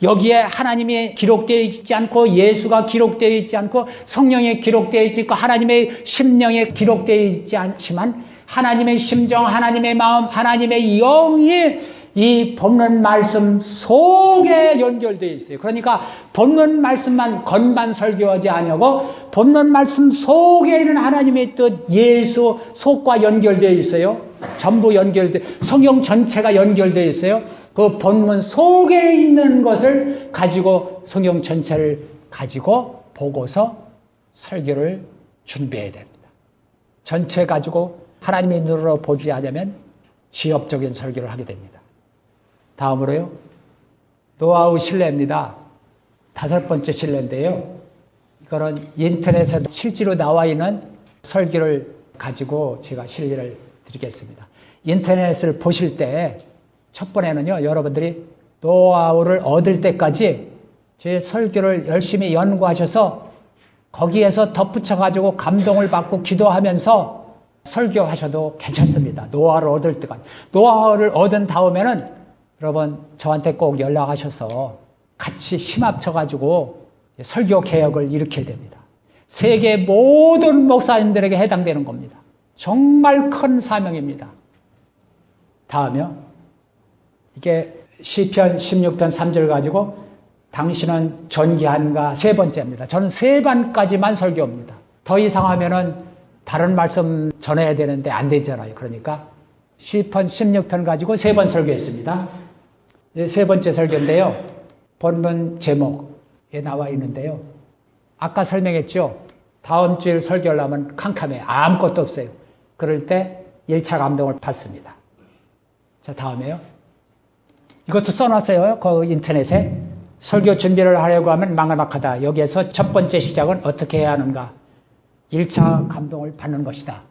여기에 하나님이 기록되어 있지 않고 예수가 기록되어 있지 않고 성령이 기록되어 있지 않고 하나님의 심령에 기록되어 있지 않지만 하나님의 심정, 하나님의 마음, 하나님의 영이 이 본문 말씀 속에 연결되어 있어요. 그러니까 본문 말씀만 건반 설교하지 아니하고 본문 말씀 속에 있는 하나님의 뜻, 예수 속과 연결되어 있어요. 전부 연결돼, 성경 전체가 연결되어 있어요. 그 본문 속에 있는 것을 가지고 성경 전체를 가지고 보고서 설교를 준비해야 됩니다. 전체 가지고 하나님의 눈으로 보지 않으면 지엽적인 설교를 하게 됩니다. 다음으로요. 노하우 신뢰입니다. 5번째 신뢰인데요. 이거는 인터넷에 실제로 나와 있는 설교를 가지고 제가 신뢰를 드리겠습니다. 인터넷을 보실 때 첫 번에는요. 여러분들이 노하우를 얻을 때까지 제 설교를 열심히 연구하셔서 거기에서 덧붙여가지고 감동을 받고 기도하면서 설교하셔도 괜찮습니다. 노하우를 얻을 때까지. 노하우를 얻은 다음에는 여러분 저한테 꼭 연락하셔서 같이 힘 합쳐가지고 설교 개혁을 일으켜야 됩니다. 세계 모든 목사님들에게 해당되는 겁니다. 정말 큰 사명입니다. 다음이요. 이게 시편 16편 3절 가지고 당신은 존귀한가 세 번째입니다. 저는 3번까지만 설교합니다. 더 이상 하면은 다른 말씀 전해야 되는데 안 되잖아요. 그러니까 시편 16편 가지고 3번 설교했습니다. 세 번째 설교인데요. 본문 제목에 나와 있는데요. 아까 설명했죠. 다음 주일 설교하려면 캄캄해. 아무것도 없어요. 그럴 때 1차 감동을 받습니다. 자, 다음에요. 이것도 써놨어요. 그 인터넷에. 설교 준비를 하려고 하면 막막하다. 여기에서 첫 번째 시작은 어떻게 해야 하는가. 1차 감동을 받는 것이다.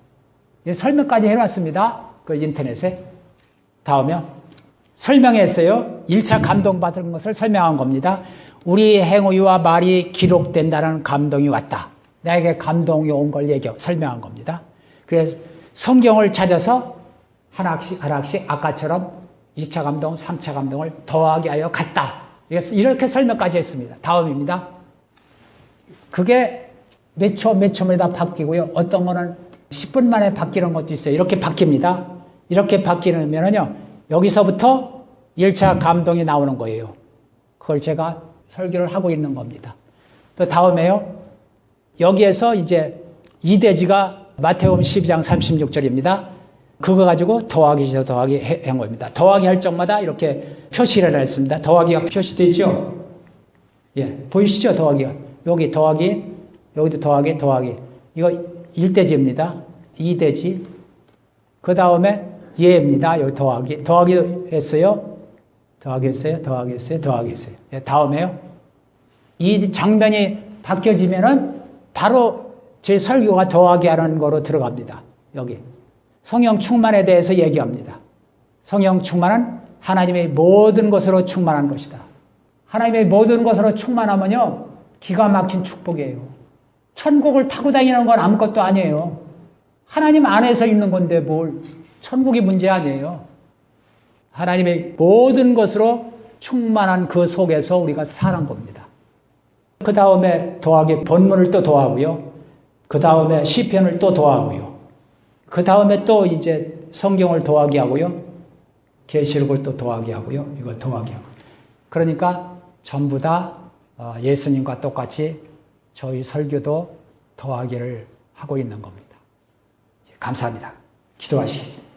설명까지 해놨습니다. 그 인터넷에. 다음에 설명했어요. 1차 감동받은 것을 설명한 겁니다. 우리 행위와 말이 기록된다는 감동이 왔다. 나에게 감동이 온 걸 설명한 겁니다. 그래서 성경을 찾아서 하나씩 아까처럼 2차 감동, 3차 감동을 더하게 하여 갔다. 이렇게 설명까지 했습니다. 다음입니다. 그게 몇 초마다 바뀌고요. 어떤 거는 10분 만에 바뀌는 것도 있어요. 이렇게 바뀝니다. 이렇게 바뀌면은요, 여기서부터 1차 감동이 나오는 거예요. 그걸 제가 설교를 하고 있는 겁니다. 또 다음에요. 여기에서 이제 2대지가 마태복음 12장 36절입니다. 그거 가지고 더하기 한 겁니다. 더하기 할 적마다 이렇게 표시를 했습니다. 더하기가 표시되죠? 예, 보이시죠? 더하기가. 여기 더하기, 여기도 더하기. 이거 1대지입니다. 2대지. 그 다음에 예입니다. 여기 더하기 했어요. 예, 다음에요. 이 장면이 바뀌어지면은 바로 제 설교가 더하기 하는 거로 들어갑니다. 여기. 성령 충만에 대해서 얘기합니다. 성령 충만은 하나님의 모든 것으로 충만한 것이다. 하나님의 모든 것으로 충만하면요, 기가 막힌 축복이에요. 천국을 타고 다니는 건 아무것도 아니에요. 하나님 안에서 있는 건데 뭘 천국이 문제 아니에요. 하나님의 모든 것으로 충만한 그 속에서 우리가 사는 겁니다. 그 다음에 더하기 본문을 또 더하고요. 그 다음에 시편을 또 더하고요. 그 다음에 또 이제 성경을 더하기 하고요. 계시록을 또 더하기 하고요. 이거 더하기 하고. 그러니까 전부 다 예수님과 똑같이 저희 설교도 더하기를 하고 있는 겁니다. 감사합니다. 기도하시겠습니다.